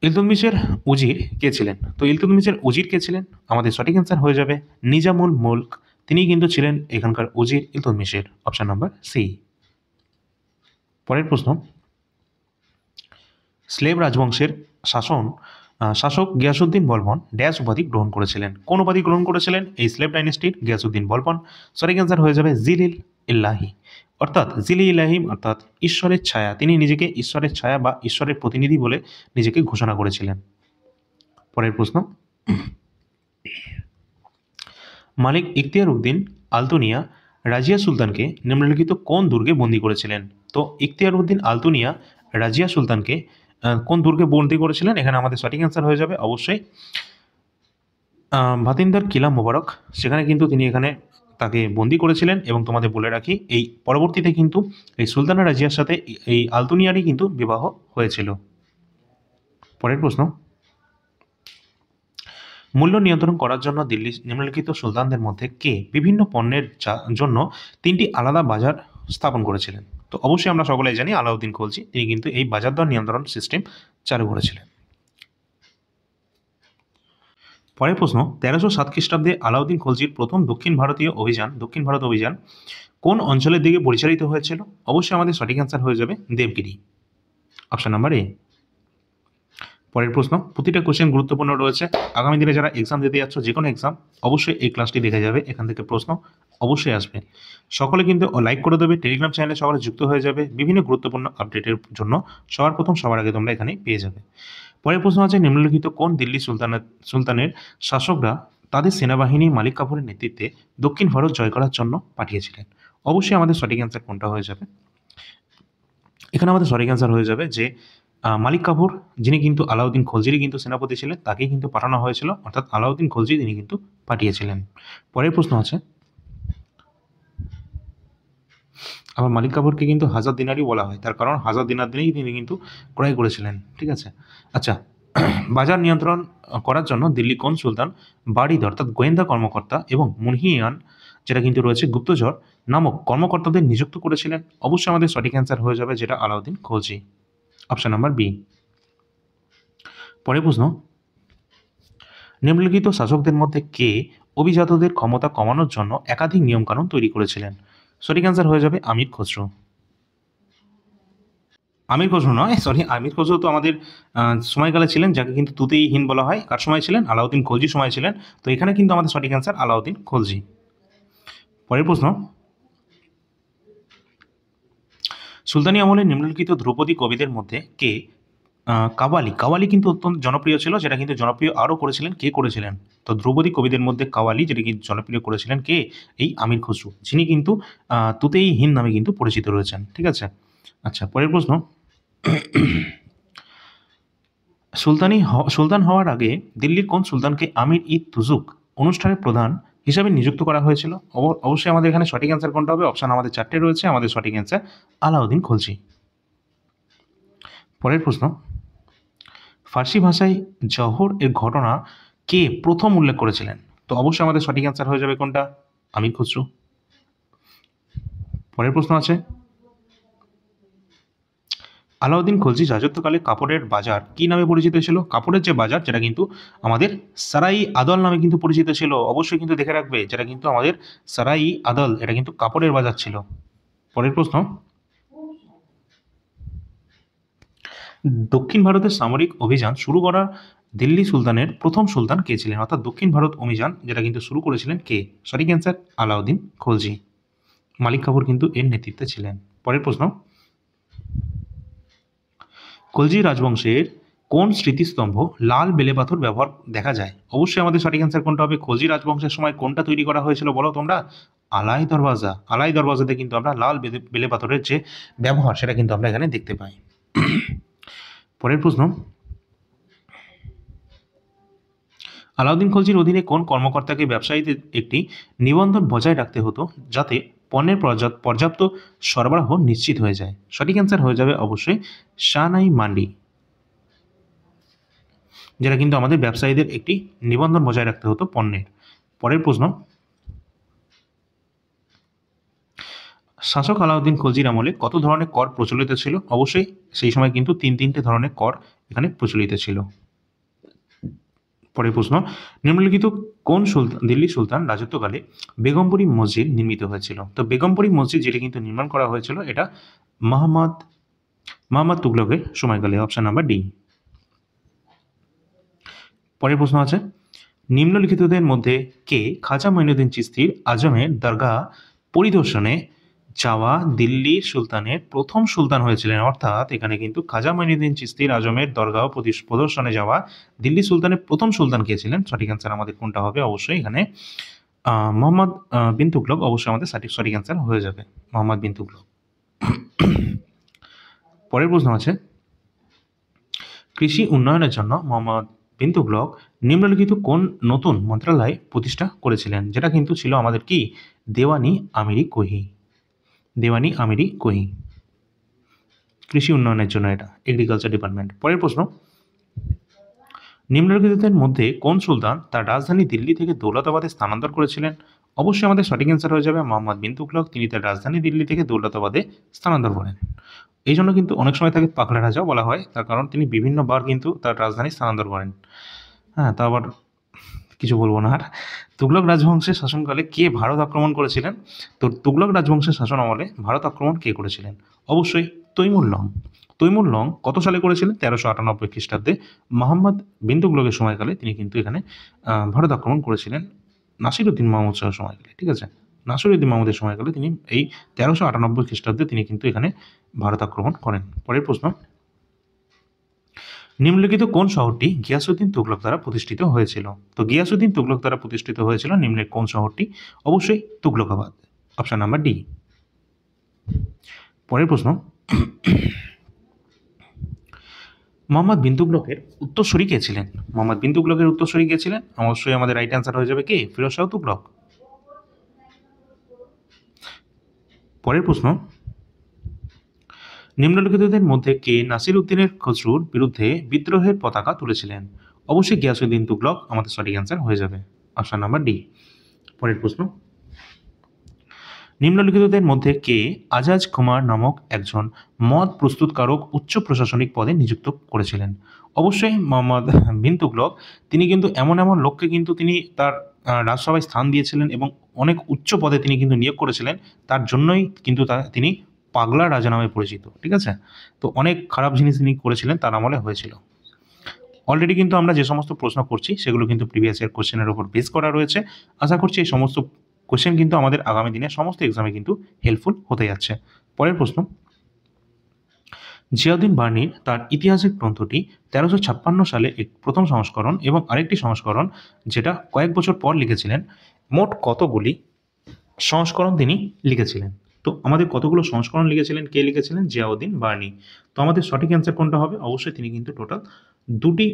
ইলতুৎমিশের উজির কে ছিলেন? তো ইলতুৎমিশের উজির কে ছিলেন? আমাদের সঠিক অ্যান্সার হয়ে যাবে নিজামুল মুলক। তিনি কিন্তু ছিলেন এখানকার উজির ইলতুৎমিশের। Option number C. পরের প্রশ্ন, স্লেভ রাজবংশের শাসক গিয়াসউদ্দিন বলবন ড্যাশ উপাধি গ্রহণ করেছিলেন? কোন উপাধি গ্রহণ করেছিলেন এই স্লেভ ডাইনেস্টির গিয়াসউদ্দিন বলবন? সঠিক অ্যান্সার হয়ে যাবে জিলিল ইল্লাহি, অর্থাৎ জিলি ইলাহিম, অর্থাৎ ঈশ্বরের ছায়া। তিনি নিজেকে ঈশ্বরের ছায়া বা ঈশ্বরের প্রতিনিধি বলে নিজেকে ঘোষণা করেছিলেন। পরের প্রশ্ন, মালিক ইখতিয়ার উদ্দিন আলতুনিয়া রাজিয়া সুলতানকে নিম্নলিখিত কোন দুর্গে বন্দী করেছিলেন? তো ইখতিয়ার উদ্দিন আলতুনিয়া রাজিয়া সুলতানকে কোন দুর্গে বন্দী করেছিলেন? এখানে আমাদের সঠিক অ্যান্সার হয়ে যাবে অবশ্যই ভাতিন্দার কিলা মোবারক। সেখানে কিন্তু তিনি এখানে তাকে বন্দী করেছিলেন। এবং তোমাদের বলে রাখি, এই পরবর্তীতে কিন্তু এই সুলতানা রাজিয়ার সাথে এই আলতুনিয়ারই কিন্তু বিবাহ হয়েছিল। পরের প্রশ্ন, মূল্য নিয়ন্ত্রণ করার জন্য দিল্লি নিম্নলিখিত সুলতানদের মধ্যে কে বিভিন্ন পণ্যের জন্য 3টি আলাদা বাজার স্থাপন করেছিলেন? তো অবশ্যই আমরা সকলেই জানি আলাউদ্দিন খলজি, তিনি কিন্তু এই বাজার দর নিয়ন্ত্রণ সিস্টেম চালু করেছিলেন। পরের প্রশ্ন, 1307 খ্রিস্টাব্দে আলাউদ্দিন খলজির প্রথম দক্ষিণ ভারত অভিযান কোন অঞ্চলের দিকে পরিচালিত হয়েছিল? অবশ্যই আমাদের সঠিক অ্যান্সার হয়ে যাবে দেবগিরি। Option number A. পরের প্রশ্ন, প্রতিটা কোশ্চেন গুরুত্বপূর্ণ রয়েছে। আগামী দিনে যারা এক্সাম দিতে যাচ্ছ, যে কোনো এক্সাম, অবশ্যই এই ক্লাসটি দেখে যাবে, এখান থেকে প্রশ্ন অবশ্যই আসবে। সকলে কিন্তু লাইক করে দেবে, টেলিগ্রাম চ্যানেলে সবাই যুক্ত হয়ে যাবে, বিভিন্ন গুরুত্বপূর্ণ আপডেটের জন্য সবার প্রথম সবার আগে তোমরা এখানে পেয়ে যাবে। পরের প্রশ্ন আছে, নিম্নলিখিত কোন দিল্লি সুলতানের শাসকরা তাদের সেনাবাহিনী মালিক কাফুরের নেতৃত্বে দক্ষিণ ভারত জয় করার জন্য পাঠিয়েছিলেন? অবশ্যই আমাদের সঠিক অ্যান্সার কোনটা হয়ে যাবে? এখানে আমাদের সঠিক অ্যান্সার হয়ে যাবে যে মালিক কাফুর, যিনি কিন্তু আলাউদ্দিন খলজিরই কিন্তু সেনাপতি ছিলেন, তাকেই কিন্তু পাঠানো হয়েছিল, অর্থাৎ আলাউদ্দিন খলজি তিনি কিন্তু পাঠিয়েছিলেন। পরের প্রশ্ন আছে, আবার মালিক কাফুরকে কিন্তু হাজার দিনারই বলা হয়, তার কারণ হাজার দিনার দিনেই তিনি কিন্তু ক্রয় করেছিলেন, ঠিক আছে? আচ্ছা, বাজার নিয়ন্ত্রণ করার জন্য দিল্লি কোন সুলতান বাড়িদ, অর্থাৎ গোয়েন্দা কর্মকর্তা এবং মুনহিয়ান, যেটা কিন্তু রয়েছে গুপ্তচর নামক কর্মকর্তাদের নিযুক্ত করেছিলেন? অবশ্যই আমাদের সঠিক অ্যান্সার হয়ে যাবে যেটা Alauddin Khalji. Option number B. পরের প্রশ্ন, নিম্নলিখিত শাসকদের মধ্যে কে অভিজাতদের ক্ষমতা কমানোর জন্য একাধিক নিয়মকানুন তৈরি করেছিলেন? সঠিক অ্যান্সার হয়ে যাবে আমির খসরু। আমির খসরু নয়, সরি, আমির খসরু তো আমাদের সময়কালে ছিলেন, যাকে কিন্তু তুতেই হিন্দ বলা হয়। কার সময় ছিলেন? আলাউদ্দিন খলজি সময় ছিলেন। তো এখানে কিন্তু আমাদের সঠিক অ্যান্সার আলাউদ্দিন খলজি। পরের প্রশ্ন, সুলতানি আমলে নিম্নলিখিত ধ্রুপদী কবিদের মধ্যে কে কাওয়ালি, কাওয়ালি কিন্তু অত্যন্ত জনপ্রিয় ছিল, যেটা কিন্তু জনপ্রিয় আরও করেছিলেন কে করেছিলেন? তো ধ্রুপদী কবিদের মধ্যে কাওয়ালি, যেটা কি জনপ্রিয় করেছিলেন কে? এই আমির খসরু, যিনি কিন্তু তুতেই হিন্দ নামে কিন্তু পরিচিত রয়েছেন। ঠিক আছে। আচ্ছা, পরের প্রশ্ন, সুলতান হওয়ার আগে দিল্লির কোন সুলতানকে আমির ই তুজুক অনুষ্ঠানের প্রধান হিসাবে নিযুক্ত করা হয়েছিল? অবশ্যই আমাদের এখানে সঠিক অ্যান্সার কোনটা হবে? অপশান আমাদের চারটে রয়েছে, আমাদের সঠিক অ্যান্সার আলাউদ্দিন খলজি। পরের প্রশ্ন, ফার্সি ভাষায় জহর এর ঘটনা কে প্রথম উল্লেখ করেছিলেন? তো অবশ্যই আমাদের সঠিক অ্যান্সার হয়ে যাবে কোনটা? আমির খসরু। পরের প্রশ্ন আছে, আলাউদ্দিন খলজি রাজত্বকালে কাপড়ের বাজার কি নামে পরিচিত ছিল? কাপড়ের যে বাজার, যেটা কিন্তু আমাদের সারাই আদল নামে কিন্তু পরিচিত ছিল। অবশ্যই কিন্তু দেখে রাখবে, যেটা কিন্তু আমাদের সারাই আদল, এটা কিন্তু কাপড়ের বাজার ছিল। পরের প্রশ্ন, দক্ষিণ ভারতের সামরিক অভিযান শুরু করা দিল্লি সুলতানের প্রথম সুলতান কে ছিলেন? অর্থাৎ দক্ষিণ ভারত অভিযান যেটা কিন্তু শুরু করেছিলেন কে? সঠিক অ্যান্সার আলাউদ্দিন খলজি। মালিক কাফুর কিন্তু এর নেতৃত্বে ছিলেন। পরের প্রশ্ন, খলজি রাজবংশের কোন স্মৃতিস্তম্ভ লাল বেলেপাথর ব্যবহার দেখা যায়? অবশ্যই আমাদের সঠিক অ্যান্সার কোনটা হবে? খলজি রাজবংশের সময় কোনটা তৈরি করা হয়েছিল বলো তোমরা? আলাই দরওয়াজা। আলাই দরওয়াজাতে কিন্তু আমরা লাল বেলেপাথরের যে ব্যবহার, সেটা কিন্তু আমরা এখানে দেখতে পাই। পরের প্রশ্ন, আলাউদ্দিন খলজির অধীনে কোন কর্মকর্তাকে ব্যবসায়ীদের একটি নিবন্ধন বজায় রাখতে হতো যাতে পণ্যের পর্যাপ্ত সরবরাহ নিশ্চিত হয়ে যায়? সঠিক অ্যান্সার হয়ে যাবে অবশ্যই শাহনাই মান্ডি, যেটা কিন্তু আমাদের ব্যবসায়ীদের একটি নিবন্ধন বজায় রাখতে হতো পণ্যের। পরের প্রশ্ন, শাসক আলাউদ্দিন খলজির আমলে কত ধরনের কর প্রচলিত ছিল? অবশ্যই সেই সময় কিন্তু তিনটে ধরনের কর এখানে প্রচলিত ছিল। পরের প্রশ্ন, নিম্নলিখিত কোন দিল্লি সুলতান রাজত্বকালে বেগমপুরী মসজিদ নির্মিত হয়েছিল? তো বেগমপুরী মসজিদ যেটি কিন্তু নির্মাণ করা হয়েছিল, এটা মোহাম্মদ তুগলকের সময়কালে। Option number D. পরের প্রশ্ন আছে, নিম্নলিখিতদের মধ্যে কে খাজা মঈনুদ্দিন চিশতির আজমের দরগাহ পরিদর্শনে যাওয়া দিল্লির সুলতানের প্রথম সুলতান হয়েছিলেন? অর্থাৎ এখানে কিন্তু খাজা মঈনুদ্দিন চিশতির আজমের দরগাহ প্রদর্শনে যাওয়া দিল্লি সুলতানের প্রথম সুলতান কে ছিলেন? সঠিক অ্যান্সার আমাদের কোনটা হবে? অবশ্যই এখানে মোহাম্মদ বিন তুগলক। অবশ্যই আমাদের সঠিক অ্যান্সার হয়ে যাবে মোহাম্মদ বিন তুগলক। পরের প্রশ্ন আছে, কৃষি উন্নয়নের জন্য মোহাম্মদ বিন তুগলক নিম্নলিখিত কোন নতুন মন্ত্রণালয় প্রতিষ্ঠা করেছিলেন? যেটা কিন্তু ছিল আমাদের কি? দেওয়ানি আমিরি কোহি। দেওয়ানি আমিরি কোহি, কৃষি উন্নয়নের জন্য, এটা এগ্রিকালচার ডিপার্টমেন্ট। পরের প্রশ্ন, নিম্নলিখিতদের মধ্যে কোন সুলতান তার রাজধানী দিল্লি থেকে দৌলতাবাদে স্থানান্তর করেছিলেন? অবশ্যই আমাদের সঠিক অ্যান্সার হয়ে যাবে মোহাম্মদ বিন তুগলক। তিনি তার রাজধানী দিল্লি থেকে দৌলতাবাদে স্থানান্তর করেন। এই জন্য কিন্তু অনেক সময় তাকে পাগলা রাজাও বলা হয়, তার কারণ তিনি বিভিন্নবার কিন্তু তার রাজধানী স্থানান্তর করেন। হ্যাঁ, তা আবার কিছু বলবো না আর। তুগলক রাজবংশের শাসনকালে কে ভারত আক্রমণ করেছিলেন? তো তুগলক রাজবংশের শাসন আমলে ভারত আক্রমণ কে করেছিলেন? অবশ্যই তৈমুর লং। তৈমুর লং কত সালে করেছিলেন? 1398 খ্রিস্টাব্দে মোহাম্মদ বিন তুগলকের সময়কালে তিনি কিন্তু এখানে ভারত আক্রমণ করেছিলেন নাসিরুদ্দিন মাহমুদ শাহের সময়কালে। ঠিক আছে, নাসিরুদ্দিন মাহমুদের সময়কালে তিনি এই 1398 খ্রিস্টাব্দে তিনি কিন্তু এখানে ভারত আক্রমণ করেন। পরের প্রশ্ন, নিম্নলিখিত কোন শহরটি গিয়াসুদ্দিন তুগলক দ্বারা প্রতিষ্ঠিত হয়েছিল? তো গিয়াসুদ্দিন তুগলক দ্বারা প্রতিষ্ঠিত হয়েছিল নিম্নের কোন শহরটি? অবশ্যই তুগলকাবাদ। Option number D. পরের প্রশ্ন, মোহাম্মদ বিন তুগলকের উত্তরসূরি কে ছিলেন? মোহাম্মদ বিন তুগলকের উত্তরসূরি কে ছিলেন? অবশ্যই আমাদের রাইট অ্যান্সার হয়ে যাবে কে? ফিরোজ শাহ তুগলক। পরের প্রশ্ন, নিম্নলিখিতদের মধ্যে কে নাসির উদ্দিনের খসরুর বিরুদ্ধে বিদ্রোহের পতাকা তুলেছিলেন? অবশ্যই গিয়াসুদ্দিন তুগলক আমাদের সঠিক অ্যান্সার হয়ে যাবে। Option number D. পরের প্রশ্ন, নিম্নলিখিতদের মধ্যে কে আজাজ কুমার নামক একজন মদ প্রস্তুতকারক উচ্চ প্রশাসনিক পদে নিযুক্ত করেছিলেন? অবশ্যই মোহাম্মদ বিন তুগলক। তিনি কিন্তু এমন এমন লোককে কিন্তু তিনি তার রাজসভায় স্থান দিয়েছিলেন এবং অনেক উচ্চ পদে তিনি কিন্তু নিয়োগ করেছিলেন। তার জন্যই কিন্তু তিনি পাগলা রাজা নামে পরিচিত। ঠিক আছে? তো অনেক খারাপ জিনিস তিনি করেছিলেন, তার আমলে হয়েছিল। অলরেডি কিন্তু আমরা যে সমস্ত প্রশ্ন করছি সেগুলো কিন্তু প্রিভিয়াস ইয়ার কোশ্চেনের উপর বেস করা রয়েছে। আশা করছি এই সমস্ত কোশ্চেন কিন্তু আমাদের আগামী দিনে সমস্ত এক্সামে কিন্তু হেল্পফুল হতে যাচ্ছে। পরের প্রশ্ন, জিয়াউদ্দিন বার্নির তার ইতিহাসের গ্রন্থটি 1356 সালে প্রথম সংস্করণ এবং আরেকটি সংস্করণ যেটা কয়েক বছর পর লিখেছিলেন, মোট কতগুলি সংস্করণ তিনি লিখেছিলেন? তো আমাদের কতগুলো সংস্করণ লিখেছিলেন, কে লিখেছিলেন? জিয়াউদ্দিন বার্নি। তো আমাদের সঠিক অ্যান্সার কোনটা হবে? অবশ্যই তিনি কিন্তু টোটাল দুটি,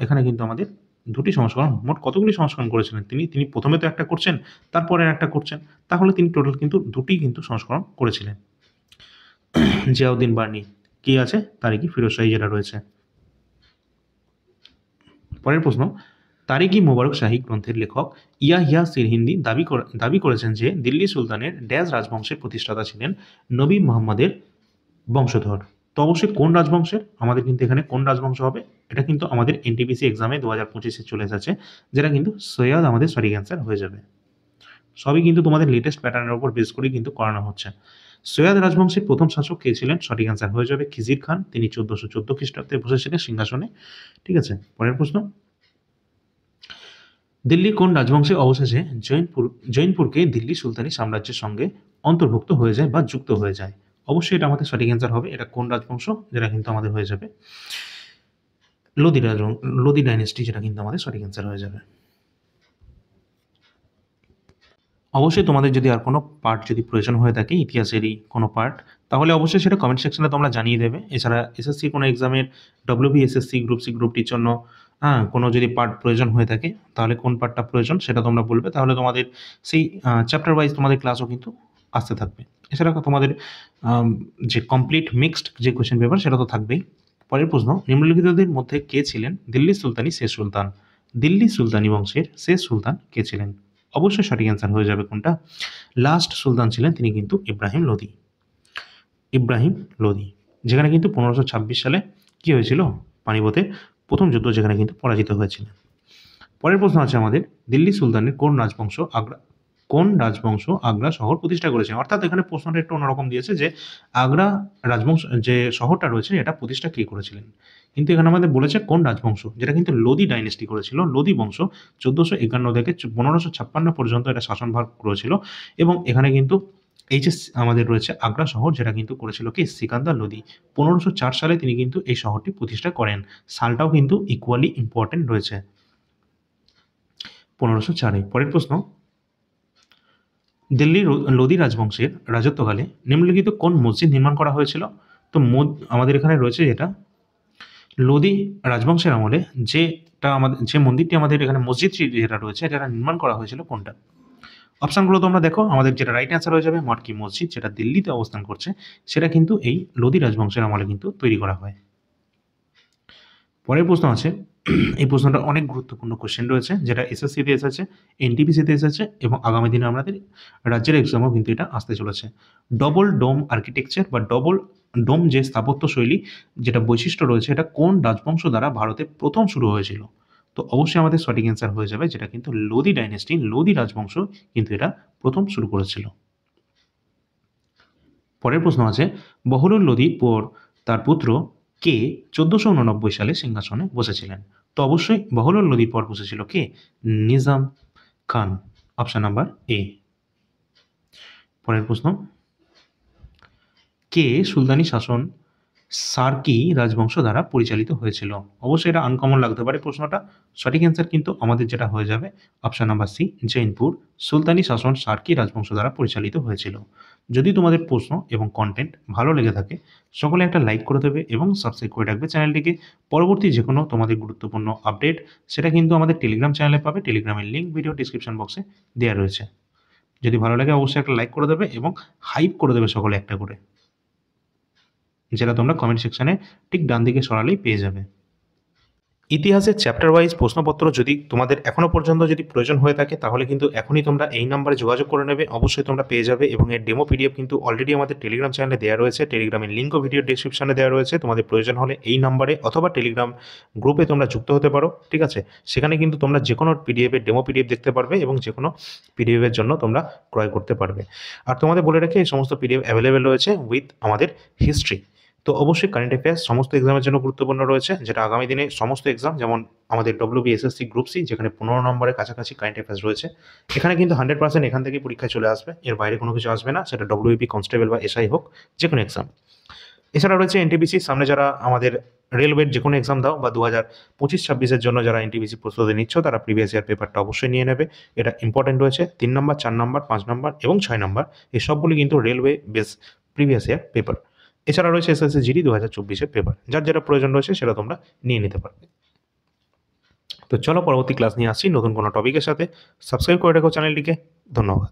এখানে কিন্তু আমাদের দুটি সংস্করণ, মোট কতগুলি সংস্করণ করেছিলেন তিনি প্রথমে তো একটা করছেন, তারপরে একটা করছেন, তাহলে তিনি টোটাল কিন্তু দুটি কিন্তু সংস্করণ করেছিলেন। জিয়াউদ্দিন বার্নি কি আছে? তারিকি ফিরোজ শাহী যেটা রয়েছে। পরের প্রশ্ন, তারিকি মোবারক শাহী গ্রন্থের লেখক ইয়াহিয়া সিরহিন্দি দাবি করেছেন যে দিল্লি সুলতানের ড্যাশ রাজবংশের প্রতিষ্ঠাতা ছিলেন নবী মুহাম্মদের বংশধর। তো অবশ্যই কোন রাজবংশের? আমাদের কিন্তু এখানে কোন রাজবংশ হবে? এটা কিন্তু আমাদের এনটিপিসি এক্সামে 2025-এ চলে এসেছে, যেটা কিন্তু সৈয়দ আমাদের সঠিক অ্যান্সার হয়ে যাবে। সবই কিন্তু তোমাদের লেটেস্ট প্যাটার্নের উপর বেস করেই কিন্তু করানো হচ্ছে। সৈয়দ রাজবংশের প্রথম শাসক কে ছিলেন? সঠিক অ্যান্সার হয়ে যাবে খিজির খান। তিনি 1414 খ্রিস্টাব্দে বসেছিলেন সিংহাসনে। ঠিক আছে, পরের প্রশ্ন, দিল্লির কোন রাজবংশে অবশেষে জৈনপুরকে দিল্লি সুলতানি সাম্রাজ্যের সঙ্গে অন্তর্ভুক্ত হয়ে যায় বা যুক্ত হয়ে যায়? অবশ্যই এটা আমাদের সঠিক অ্যান্সার হবে। এটা কোন রাজবংশ? যেটা কিন্তু আমাদের হয়ে যাবে লোদি ডাইনেস্টি, যেটা কিন্তু আমাদের সঠিক অ্যান্সার হয়ে যাবে। অবশ্যই তোমাদের যদি আর কোনো পার্ট যদি প্রয়োজন হয়ে থাকে ইতিহাসেরই কোনো পার্ট, তাহলে অবশ্যই সেটা কমেন্ট সেকশনে তোমরা জানিয়ে দেবে। এছাড়া এসএসসি কোনো এক্সামের WBSSC গ্রুপ সি গ্রুপ ডির জন্য কোনো যদি পার্ট প্রয়োজন হয়ে থাকে, তাহলে কোন পার্টটা প্রয়োজন সেটা তোমরা বলবে, তাহলে তোমাদের সেই চ্যাপ্টার ওয়াইজ তোমাদের ক্লাসও কিন্তু আসতে থাকবে। এছাড়া তোমাদের যে কমপ্লিট মিক্সড যে কোয়েশ্চেন পেপার সেটা তো থাকবেই। পরের প্রশ্ন, নিম্নলিখিতদের মধ্যে কে ছিলেন দিল্লি সুলতানি শেষ সুলতান? দিল্লি সুলতানি বংশের শেষ সুলতান কে ছিলেন? অবশ্যই সঠিক অ্যান্সার হয়ে যাবে কোনটা? লাস্ট সুলতান ছিলেন তিনি কিন্তু ইব্রাহিম লোদি। ইব্রাহিম লোদি, যেখানে কিন্তু 1526 সালে কি হয়েছিল? পানিপথে প্রথম যুদ্ধ, যেখানে কিন্তু পরাজিত হয়েছিল। পরের প্রশ্ন আছে আমাদের, দিল্লি সুলতানের কোন রাজবংশ আগ্রা শহর প্রতিষ্ঠা করেছে? অর্থাৎ এখানে প্রশ্নটা একটু অন্যরকম দিয়েছে যে আগ্রা রাজবংশ যে শহরটা রয়েছে এটা প্রতিষ্ঠা কে করেছিলেন, কিন্তু এখানে আমাদের বলেছে কোন রাজবংশ, যেটা কিন্তু লোদি ডাইনেস্টি করেছিল। লোদি বংশ 1451 থেকে 1556 পর্যন্ত এটা শাসনভার করেছিল এবং এখানে কিন্তু এই যে আমাদের রয়েছে আগ্রা শহর, যেটা কিন্তু করেছিল কি? সিকান্দার লোদি। 1504 সালে তিনি কিন্তু এই শহরটি প্রতিষ্ঠা করেন। সালটাও কিন্তু ইকুয়ালি ইম্পর্টেন্ট রয়েছে, 1504-এ। পরের প্রশ্ন, দিল্লির লোদি রাজবংশের রাজত্বকালে নিম্নলিখিত কোন মসজিদ নির্মাণ করা হয়েছিল? তো আমাদের এখানে রয়েছে যেটা লোদি রাজবংশের আমলে যে মন্দিরটি আমাদের এখানে মসজিদটি যেটা রয়েছে এটা নির্মাণ করা হয়েছিল কোনটা? অপশানগুলো তোমরা দেখো, আমাদের যেটা রাইট অ্যান্সার হয়ে যাবে মটকি মসজিদ, যেটা দিল্লিতে অবস্থান করছে, সেটা কিন্তু এই লোদি রাজবংশের আমলে কিন্তু তৈরি করা হয়। পরের প্রশ্ন আছে, এই প্রশ্নটা অনেক গুরুত্বপূর্ণ কোশ্চেন রয়েছে, যেটা এসএসসিতে এসেছে, এনটিপিসিতে এসেছে এবং আগামী দিনে আমাদের রাজ্যের এক্সামও কিন্তু এটা আসতে চলেছে। ডবল ডোম আর্কিটেকচার বা ডবল ডোম যে স্থাপত্য শৈলী, যেটা বৈশিষ্ট্য রয়েছে, এটা কোন রাজবংশ দ্বারা ভারতে প্রথম শুরু হয়েছিল? তো অবশ্যই আমাদের সঠিক অ্যান্সার হয়ে যাবে যেটা কিন্তু লোদি ডাইনেস্টি, লোদি রাজবংশ কিন্তু এটা প্রথম শুরু করেছিল। পরের প্রশ্ন আছে, বহরুল লোদির পর তার পুত্র কে 1489 সালে সিংহাসনে বসেছিলেন? তো অবশ্যই বহরুল লোদির পর বসেছিল কে? Nizam Khan. Option number A. পরের প্রশ্ন, কে সুলতানি শাসন সার্কি রাজবংশ দ্বারা পরিচালিত হয়েছিল? অবশ্যই এটা আনকমন লাগতে পারে প্রশ্নটা। সঠিক অ্যান্সার কিন্তু আমাদের যেটা হয়ে যাবে অপশন নাম্বার সি, জৈনপুর সুলতানি শাসন সার্কি রাজবংশ দ্বারা পরিচালিত হয়েছিল। যদি তোমাদের প্রশ্ন এবং কন্টেন্ট ভালো লেগে থাকে, সকলে একটা লাইক করে দেবে এবং সাবস্ক্রাইব করে রাখবে চ্যানেলটিকে। পরবর্তী যে কোনো তোমাদের গুরুত্বপূর্ণ আপডেট সেটা কিন্তু আমাদের টেলিগ্রাম চ্যানেলে পাবে। টেলিগ্রামের লিঙ্ক ভিডিও ডিসক্রিপশন বক্সে দেওয়া রয়েছে। যদি ভালো লাগে অবশ্যই একটা লাইক করে দেবে এবং হাইপ করে দেবে সকলে একটা করে, যেটা তোমরা কমেন্ট সেকশনে ঠিক ডান দিকে সরালেই পেয়ে যাবে। ইতিহাসের চ্যাপ্টার ওয়াইজ প্রশ্নপত্র যদি তোমাদের এখনও পর্যন্ত যদি প্রয়োজন হয়ে থাকে তাহলে কিন্তু এখনই তোমরা এই নাম্বারে যোগাযোগ করে নেবে, অবশ্যই তোমরা পেয়ে যাবে। এবং এর ডেমো পিডিএফ কিন্তু অলরেডি আমাদের টেলিগ্রাম চ্যানেলে দেওয়া রয়েছে, টেলিগ্রামের লিঙ্কও ভিডিও ডিসক্রিপশনে দেওয়া রয়েছে। তোমাদের প্রয়োজন হলে এই নাম্বারে অথবা টেলিগ্রাম গ্রুপে তোমরা যুক্ত হতে পারো, ঠিক আছে। সেখানে কিন্তু তোমরা যে কোনো পিডিএফের ডেমো পিডিএফ দেখতে পারবে এবং যে কোনো পিডিএফের জন্য তোমরা ক্রয় করতে পারবে। আর তোমাদের বলে রাখি এই সমস্ত পিডিএফ অ্যাভেলেবেল রয়েছে উইথ আমাদের হিস্ট্রি। তো অবশ্যই কারেন্ট অ্যাফেয়ার্স সমস্ত এক্সামের জন্য গুরুত্বপূর্ণ রয়েছে, যেটা আগামী দিনে সমস্ত এক্সাম যেমন আমাদের ডব্লিউবিএসএসসি গ্রুপ সি যেখানে 15 নম্বরের কাছাকাছি কারেন্ট অ্যাফেয়ার্স রয়েছে, এখানে কিন্তু 100% এখান থেকেই পরীক্ষায় চলে আসবে, এর বাইরে কোনো কিছু আসবে না, সেটা ডব্লিউবি কনস্টেবল বা এসআই হোক, যে কোনো এক্সাম। এছাড়া রয়েছে এনটিপিসি, সামনে যারা আমাদের রেলওয়ের যে কোনো এক্সাম দাও বা 2025-26-এর জন্য যারা এনটিপিসি প্রস্তুতি নিচ্ছ তারা প্রিভিয়াস ইয়ার পেপারটা অবশ্যই নিয়ে নেবে। এটা ইম্পর্টেন্ট রয়েছে, 3 নম্বর, 4 নম্বর, 5 নম্বর এবং 6 নম্বর, এই সবগুলি কিন্তু railway base previous year paper. এছাড়া রয়েছে এসএসসি জিডি 2024-এর পেপার, যার যেটা প্রয়োজন রয়েছে সেটা তোমরা নিয়ে নিতে পারবে। তো চলো পরবর্তী ক্লাস নিয়ে আসছি নতুন কোনো টপিকের সাথে। সাবস্ক্রাইব করে রাখো চ্যানেলটিকে। ধন্যবাদ।